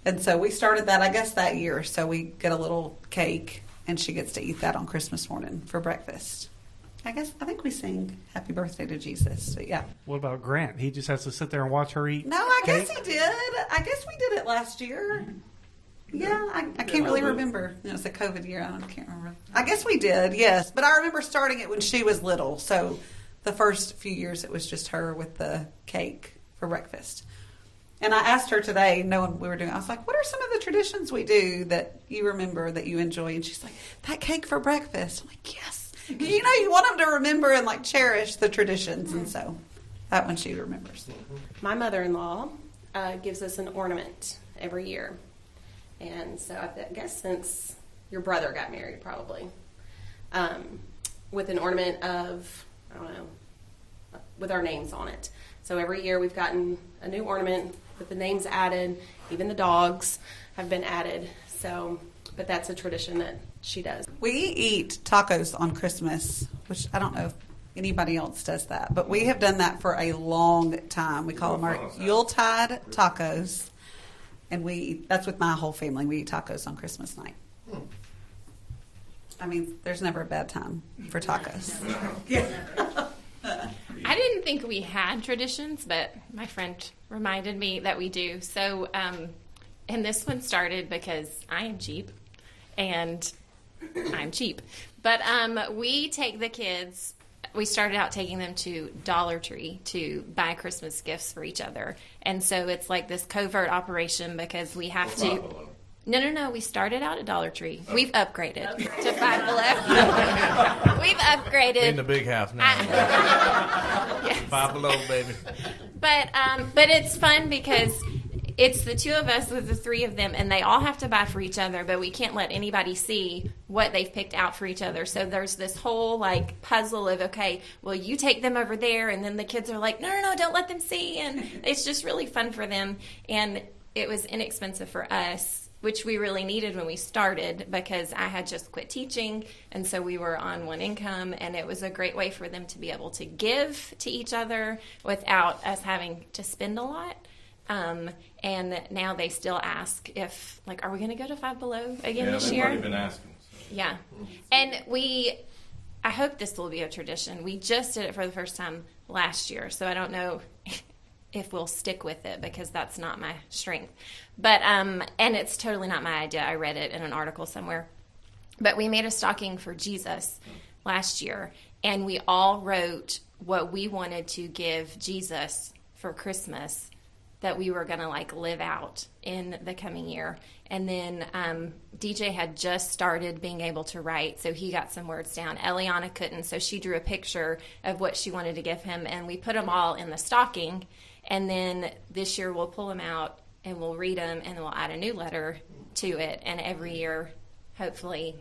Speaker 2: And so we started that, I guess, that year. So we get a little cake, and she gets to eat that on Christmas morning for breakfast. I think we sing Happy Birthday to Jesus. But yeah.
Speaker 1: What about Grant? He just has to sit there and watch her eat.
Speaker 2: No, I
Speaker 1: cake?
Speaker 2: guess he did. I guess we did it last year. Yeah, I can't really remember. It was a COVID year. I can't remember. I guess we did, yes. But I remember starting it when she was little. So the first few years it was just her with the cake for breakfast. And I asked her today, knowing we were doing, I was like, what are some of the traditions we do that you remember, that you enjoy? And she's like, that cake for breakfast. I'm like, yes. You want them to remember and cherish the traditions. And so that one she remembers.
Speaker 9: My mother-in-law gives us an ornament every year. And so I guess since your brother got married, probably, with an ornament of, I don't know, with our names on it. So every year we've gotten a new ornament with the names added. Even the dogs have been added. So, but that's a tradition that she does.
Speaker 2: We eat tacos on Christmas, which I don't know if anybody else does that, but we have done that for a long time. We call them our Yuletide tacos. And that's with my whole family. We eat tacos on Christmas night. I mean, there's never a bad time for tacos.
Speaker 6: I didn't think we had traditions, but my friend reminded me that we do. So, and this one started because I am cheap, and I'm cheap. But we take the kids. We started out taking them to Dollar Tree to buy Christmas gifts for each other. And so it's like this covert operation because we have to... No. We started out at Dollar Tree. Oh. We've upgraded to Five Below. We've upgraded.
Speaker 12: In the big house now.
Speaker 6: Yes.
Speaker 12: Five Below, baby.
Speaker 6: But it's fun because... It's the two of us with the three of them, and they all have to buy for each other, but we can't let anybody see what they've picked out for each other. So there's this whole, puzzle of, okay, well, you take them over there, and then the kids are like, no, don't let them see. And it's just really fun for them. And it was inexpensive for us, which we really needed when we started because I had just quit teaching, and so we were on one income, and it was a great way for them to be able to give to each other without us having to spend a lot. And now they still ask if, are we going to go to Five Below again this year?
Speaker 12: Yeah, they've already been asking. So.
Speaker 6: Yeah. And I hope this will be a tradition. We just did it for the first time last year, so I don't know if we'll stick with it because that's not my strength. But, and it's totally not my idea. I read it in an article somewhere. But we made a stocking for Jesus last year, and we all wrote what we wanted to give Jesus for Christmas that we were going to live out in the coming year. And then DJ had just started being able to write, so he got some words down. Eliana couldn't, so she drew a picture of what she wanted to give him, and we put them all in the stocking. And then this year we'll pull them out and we'll read them, and we'll add a new letter to it. And every year, hopefully,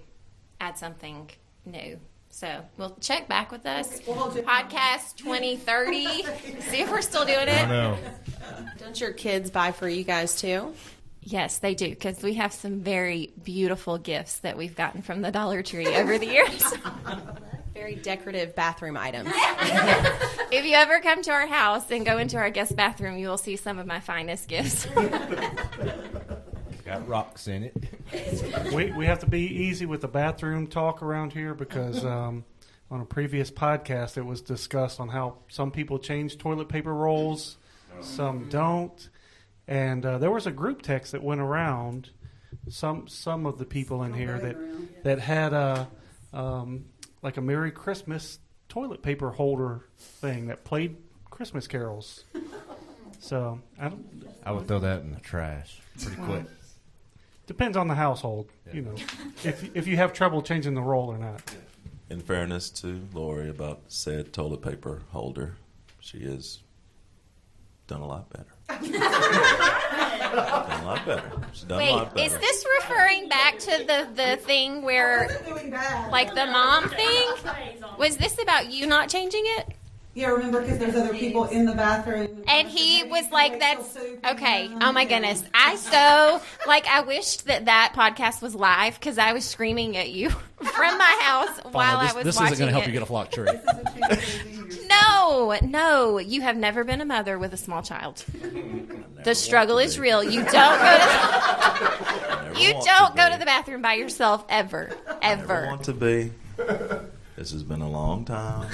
Speaker 6: add something new. So we'll check back with us. Podcast 2030. See if we're still doing it.
Speaker 12: I know.
Speaker 9: Don't your kids buy for you guys too?
Speaker 6: Yes, they do, because we have some very beautiful gifts that we've gotten from the Dollar Tree over the years.
Speaker 9: Very decorative bathroom items.
Speaker 6: If you ever come to our house and go into our guest bathroom, you will see some of my finest gifts.
Speaker 12: Got rocks in it.
Speaker 1: We have to be easy with the bathroom talk around here because on a previous podcast it was discussed on how some people change toilet paper rolls some don't. And there was a group text that went around. Some of the people in here that had a like a Merry Christmas toilet paper holder thing that played Christmas carols. So
Speaker 15: I would throw that in the trash pretty quick.
Speaker 1: Depends on the household, you know, if you have trouble changing the roll or not.
Speaker 11: In fairness to Lori about said toilet paper holder, she has done a lot better. Done a lot better. She's done a lot
Speaker 6: Wait,
Speaker 11: better.
Speaker 6: is this referring back to the thing where, like the mom thing? Was this about you not changing it?
Speaker 2: Yeah, remember, because there's other people in the bathroom.
Speaker 6: And he was like, that's okay. Oh my goodness. I wished that podcast was live because I was screaming at you from my house while I was
Speaker 8: this
Speaker 6: watching
Speaker 8: isn't going to help
Speaker 6: it.
Speaker 8: you get a flock tree.
Speaker 6: No, you have never been a mother with a small child. The struggle is real. You don't go to the bathroom by yourself ever.
Speaker 11: Never want to be. This has been a long time.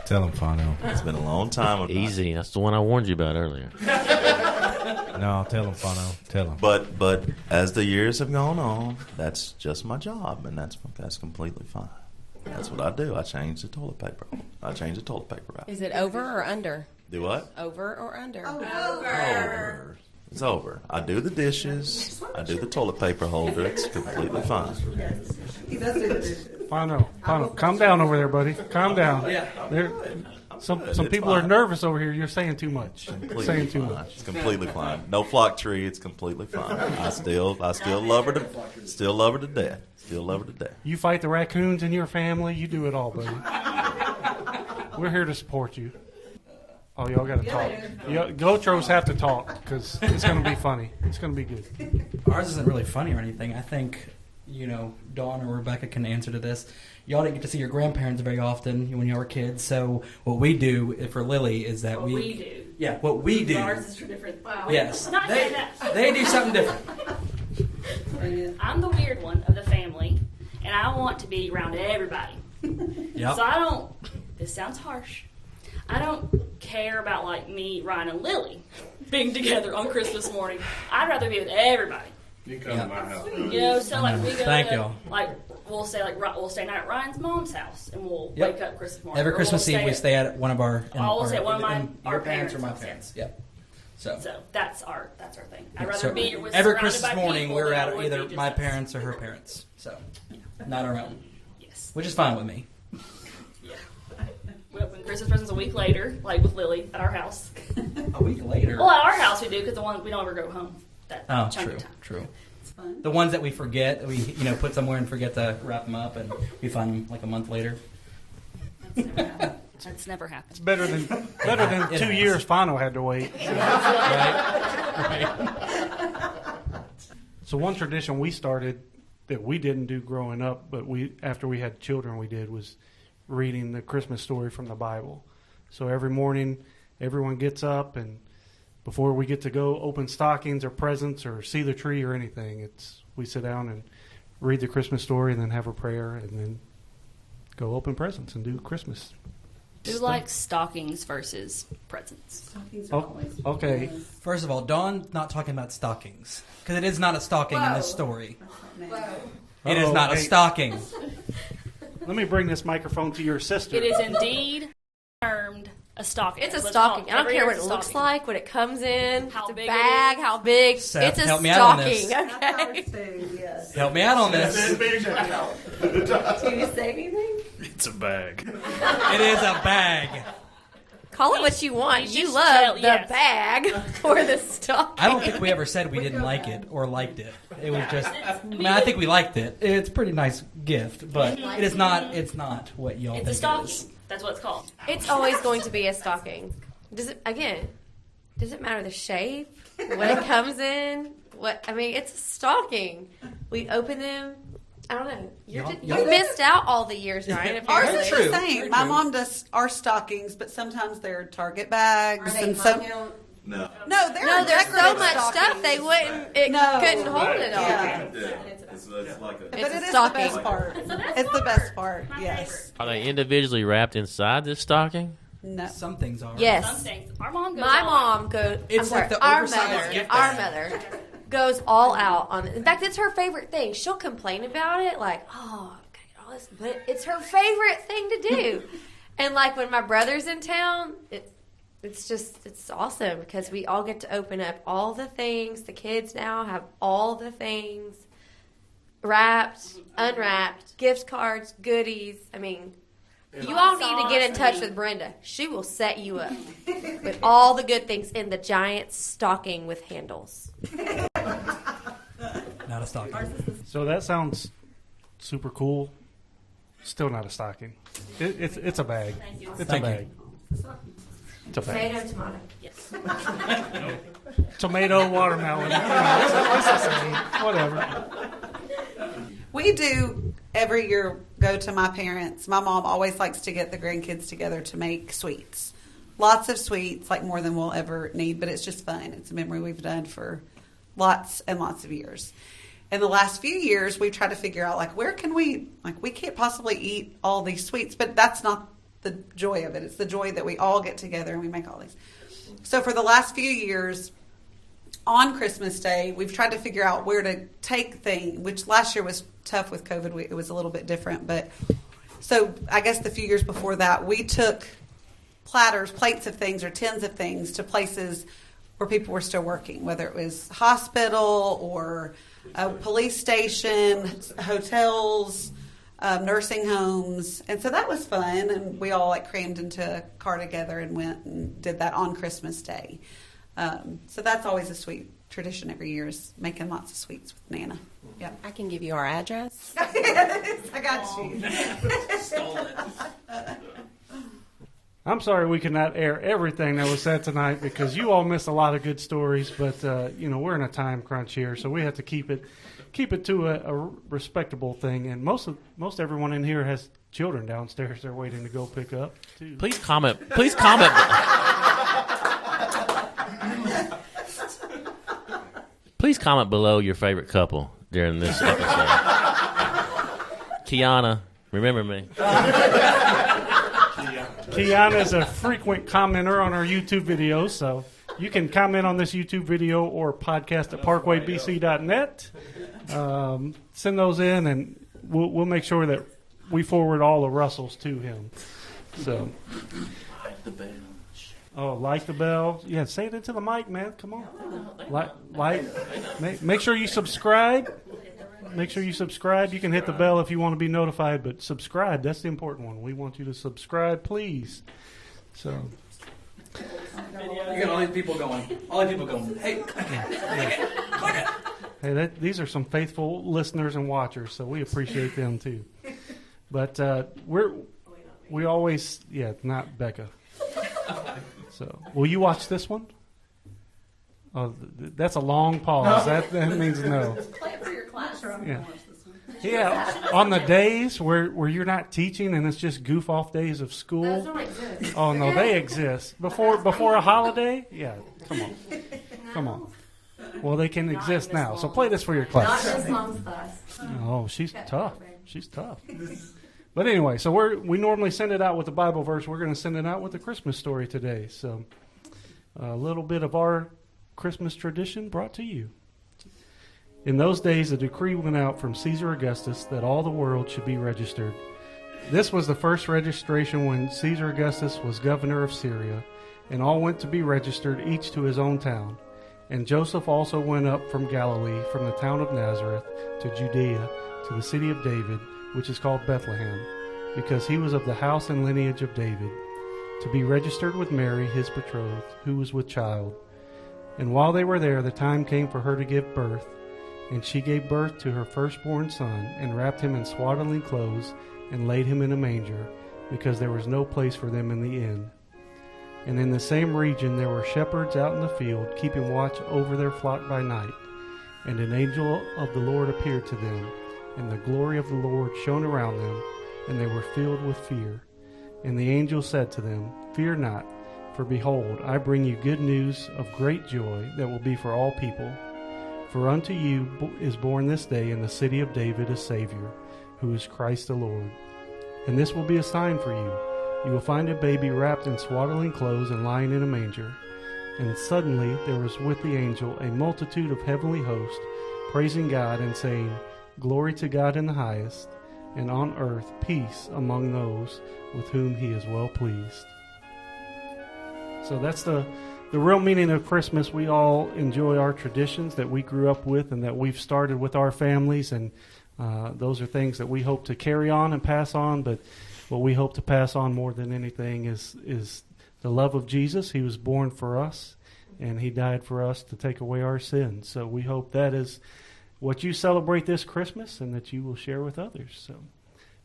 Speaker 15: Tell him, Fano.
Speaker 11: It's been a long time.
Speaker 7: Easy. That's the one I warned you about earlier.
Speaker 15: No, tell him, Fano. Tell him.
Speaker 11: But as the years have gone on, that's just my job, and that's completely fine. That's what I do. I change the toilet paper. I change the toilet paper out.
Speaker 9: Is it over or under?
Speaker 11: Do what?
Speaker 9: Over or under?
Speaker 11: Over. It's over. I do the dishes. I do the toilet paper holder. It's completely fine.
Speaker 2: He does do the dishes.
Speaker 1: Fano, calm down over there, buddy. Calm down. There, some people are nervous over here. You're saying too much.
Speaker 11: Completely fine. It's completely fine. No flock tree. It's completely fine. I still love her to death. Still love her to death.
Speaker 1: You fight the raccoons in your family. You do it all, buddy. We're here to support you. Oh, y'all got to talk. Gotros have to talk because it's going to be funny. It's going to be good.
Speaker 3: Ours isn't really funny or anything. I think, Dawn or Rebecca can answer to this. Y'all didn't get to see your grandparents very often when you were kids. So what we do for Lily is that
Speaker 5: we do.
Speaker 3: Yeah, what we do.
Speaker 5: Ours is different. Wow.
Speaker 3: Yes.
Speaker 5: Not that.
Speaker 3: They do something different.
Speaker 5: I'm the weird one of the family, and I want to be around everybody.
Speaker 3: Yep.
Speaker 5: So I don't. This sounds harsh. I don't care about like me, Ryan, and Lily being together on Christmas morning. I'd rather be with everybody.
Speaker 12: You come to my house.
Speaker 5: So like we go.
Speaker 3: Thank y'all.
Speaker 5: Like we'll stay night at Ryan's mom's house, and we'll wake up Christmas morning.
Speaker 3: Every
Speaker 5: Or
Speaker 3: Christmas
Speaker 5: we'll
Speaker 3: Eve we stay at one of our.
Speaker 5: We'll stay at one of our
Speaker 3: parents or my
Speaker 5: parents'
Speaker 3: parents. Yep. So
Speaker 5: that's our thing. I'd rather be with
Speaker 3: every
Speaker 5: surrounded
Speaker 3: Christmas
Speaker 5: by
Speaker 3: morning
Speaker 5: people
Speaker 3: we're
Speaker 5: than I
Speaker 3: at
Speaker 5: would
Speaker 3: either
Speaker 5: be just
Speaker 3: my
Speaker 5: us.
Speaker 3: parents or her parents. So not our own.
Speaker 5: Yes.
Speaker 3: Which is fine with me.
Speaker 5: We open Christmas presents a week later, like with Lily at our house.
Speaker 3: A week later.
Speaker 5: Well, at our house we do because we don't ever go home. That chunk
Speaker 3: true,
Speaker 5: of time.
Speaker 3: true.
Speaker 2: It's fun.
Speaker 3: The ones that we forget, we put somewhere and forget to wrap them up, and we find them like a month later.
Speaker 5: That's never happened.
Speaker 1: It's better than 2 years Fano had to wait. So one tradition we started that we didn't do growing up, but after we had children we did, was reading the Christmas story from the Bible. So every morning everyone gets up, and before we get to go open stockings or presents or see the tree or anything, we sit down and read the Christmas story and then have a prayer and then go open presents and do Christmas.
Speaker 5: Who likes stockings versus presents?
Speaker 2: Stockings are always
Speaker 1: Okay.
Speaker 2: fun.
Speaker 3: First of all, Dawn's not talking about stockings because it is not a stocking in this story. It is not a stocking.
Speaker 1: Let me bring this microphone to your sister.
Speaker 5: It is indeed termed a stocking.
Speaker 9: It's a
Speaker 5: Let's
Speaker 9: stocking.
Speaker 5: call it.
Speaker 9: I don't
Speaker 5: Every
Speaker 9: care
Speaker 5: year
Speaker 9: what
Speaker 5: it's
Speaker 9: it
Speaker 5: a
Speaker 9: looks
Speaker 5: stocking.
Speaker 9: like, what it comes in,
Speaker 5: How
Speaker 9: it's a
Speaker 5: big it
Speaker 9: bag,
Speaker 5: is.
Speaker 9: how big.
Speaker 3: Seth,
Speaker 9: it's a
Speaker 3: help me out on
Speaker 9: stocking.
Speaker 3: this.
Speaker 9: Okay.
Speaker 2: Yes.
Speaker 3: Help me out on this.
Speaker 9: Do you say anything?
Speaker 4: It's a bag.
Speaker 3: It is a bag.
Speaker 9: Call it what you want.
Speaker 5: He's
Speaker 9: You
Speaker 5: just
Speaker 9: love
Speaker 5: tell-
Speaker 9: the
Speaker 5: yes.
Speaker 9: bag or the stocking.
Speaker 3: I don't think we ever said we didn't like it or liked it. It was just. I think we liked it. It's a pretty nice gift, but it is not. It's not what y'all
Speaker 5: It's
Speaker 3: think
Speaker 5: a stocking.
Speaker 3: it is.
Speaker 5: That's what it's called.
Speaker 9: It's always going to be a stocking. Does it matter the shape? What it comes in? It's a stocking. We open them. I don't know. You missed out all the years, Ryan.
Speaker 2: Ours
Speaker 9: apparently.
Speaker 2: is
Speaker 3: True.
Speaker 2: the same. My mom does our stockings, but sometimes they're Target bags, and some.
Speaker 11: No.
Speaker 2: No, they're
Speaker 9: No, there's so
Speaker 2: decorative
Speaker 9: much stuff
Speaker 2: stockings.
Speaker 9: they wouldn't. It
Speaker 2: No.
Speaker 9: couldn't hold it all.
Speaker 2: Yeah.
Speaker 11: It's like a.
Speaker 2: But
Speaker 9: It's
Speaker 2: it
Speaker 9: a
Speaker 2: is the
Speaker 9: stocking.
Speaker 2: best part. It's the best part. Yes.
Speaker 7: Are they individually wrapped inside this stocking?
Speaker 2: No.
Speaker 3: Some things are.
Speaker 14: Yes.
Speaker 5: Some things. Our mom goes
Speaker 14: My
Speaker 5: all
Speaker 14: mom goes.
Speaker 3: It's like the
Speaker 14: our
Speaker 3: oversized
Speaker 14: mother.
Speaker 3: gift
Speaker 14: Our
Speaker 3: bag.
Speaker 14: mother goes all out on it. In fact, it's her favorite thing. She'll complain about it, like, "Oh, I've got to get all this," but it's her favorite thing to do. And like when my brother's in town, it's awesome because we all get to open up all the things. The kids now have all the things wrapped, unwrapped, gift cards, goodies. I mean, you all need to get in touch with Brenda. She will set you up with all the good things in the giant stocking with handles.
Speaker 3: Not a stocking.
Speaker 1: So that sounds super cool. Still not a stocking. It's a bag. It's a bag. It's a bag.
Speaker 14: Tomato.
Speaker 5: Yes.
Speaker 1: Tomato, watermelon. It's the same. Whatever.
Speaker 2: We do every year go to my parents. My mom always likes to get the grandkids together to make sweets. Lots of sweets, like more than we'll ever need, but it's just fun. It's a memory we've done for lots and lots of years. In the last few years, we've tried to figure out, like, where can we can't possibly eat all these sweets, but that's not the joy of it. It's the joy that we all get together and we make all these. So for the last few years, on Christmas Day, we've tried to figure out where to take things, which last year was tough with COVID. It was a little bit different. But so I guess the few years before that, we took plates of things or tins of things to places where people were still working, whether it was hospital or a police station, hotels, nursing homes. And so that was fun. And we all crammed into a car together and went and did that on Christmas Day. So that's always a sweet tradition every year, is making lots of sweets with Nana. Yeah,
Speaker 9: I can give you our address.
Speaker 2: I got you.
Speaker 3: Stole it.
Speaker 1: I'm sorry we could not air everything that was said tonight because you all missed a lot of good stories. But we're in a time crunch here, so we have to keep it to a respectable thing. And most everyone in here has children downstairs they're waiting to go pick up too.
Speaker 7: Please comment. Please comment below your favorite couple during this episode. Kiana, remember me.
Speaker 1: Kiana is a frequent commenter on our YouTube videos, so you can comment on this YouTube video or podcast at parkwaybc.net. Send those in, and we'll make sure that we forward all the Russells to him. So,
Speaker 7: Like the bell.
Speaker 1: oh, like the bell. Yeah, say it into the mic, man. Come on. Make sure you subscribe. Make sure you subscribe. You can hit the bell if you want to be notified, but subscribe. That's the important one. We want you to subscribe, please. So,
Speaker 3: You got all these people going. Hey, click it.
Speaker 1: hey, these are some faithful listeners and watchers, so we appreciate them too. But we always, not Becca. So, will you watch this one? Oh, that's a long pause. That means no.
Speaker 2: Play it for your classroom.
Speaker 1: Yeah. Yeah, on the days where you're not teaching and it's just goof off days of school.
Speaker 14: Those don't exist.
Speaker 1: Oh no, they exist. Before a holiday? Yeah, come on. Well, they can exist now. So play this for your class.
Speaker 14: Not Miss Mom's class.
Speaker 1: Oh, she's tough. She's tough. But anyway, so we normally send it out with the Bible verse. We're going to send it out with the Christmas story today. So a little bit of our Christmas tradition brought to you. In those days, a decree went out from Caesar Augustus that all the world should be registered. This was the first registration when Caesar Augustus was governor of Syria, and all went to be registered, each to his own town. And Joseph also went up from Galilee, from the town of Nazareth, to Judea, to the city of David, which is called Bethlehem, because he was of the house and lineage of David, to be registered with Mary, his betrothed, who was with child. And while they were there, the time came for her to give birth. And she gave birth to her firstborn son, and wrapped him in swaddling clothes, and laid him in a manger, because there was no place for them in the inn. And in the same region there were shepherds out in the field, keeping watch over their flock by night. And an angel of the Lord appeared to them, and the glory of the Lord shone around them, and they were filled with fear. And the angel said to them, "Fear not, for behold, I bring you good news of great joy that will be for all people. For unto you is born this day in the city of David a Savior, who is Christ the Lord. And this will be a sign for you. you will find a baby wrapped in swaddling clothes and lying in a manger. And suddenly there was with the angel a multitude of heavenly hosts, praising God and saying, Glory to God in the highest, and on earth peace among those with whom he is well pleased. So that's the real meaning of Christmas. We all enjoy our traditions that we grew up with and that we've started with our families, and those are things that we hope to carry on and pass on. But what we hope to pass on more than anything is the love of Jesus. He was born for us, and he died for us to take away our sins. So we hope that is what you celebrate this Christmas and that you will share with others. So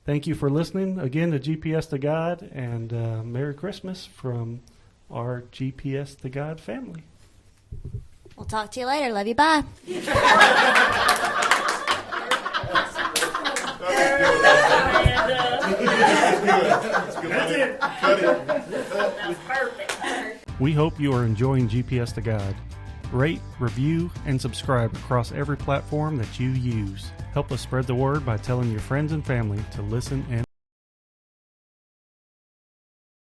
Speaker 1: thank you for listening again to GPS to God, and Merry Christmas from our GPS to God family.
Speaker 10: We'll talk to you later. Love you. Bye.
Speaker 1: We hope you are enjoying GPS to God. Rate, review, and subscribe across every platform that you use. Help us spread the word by telling your friends and family to listen and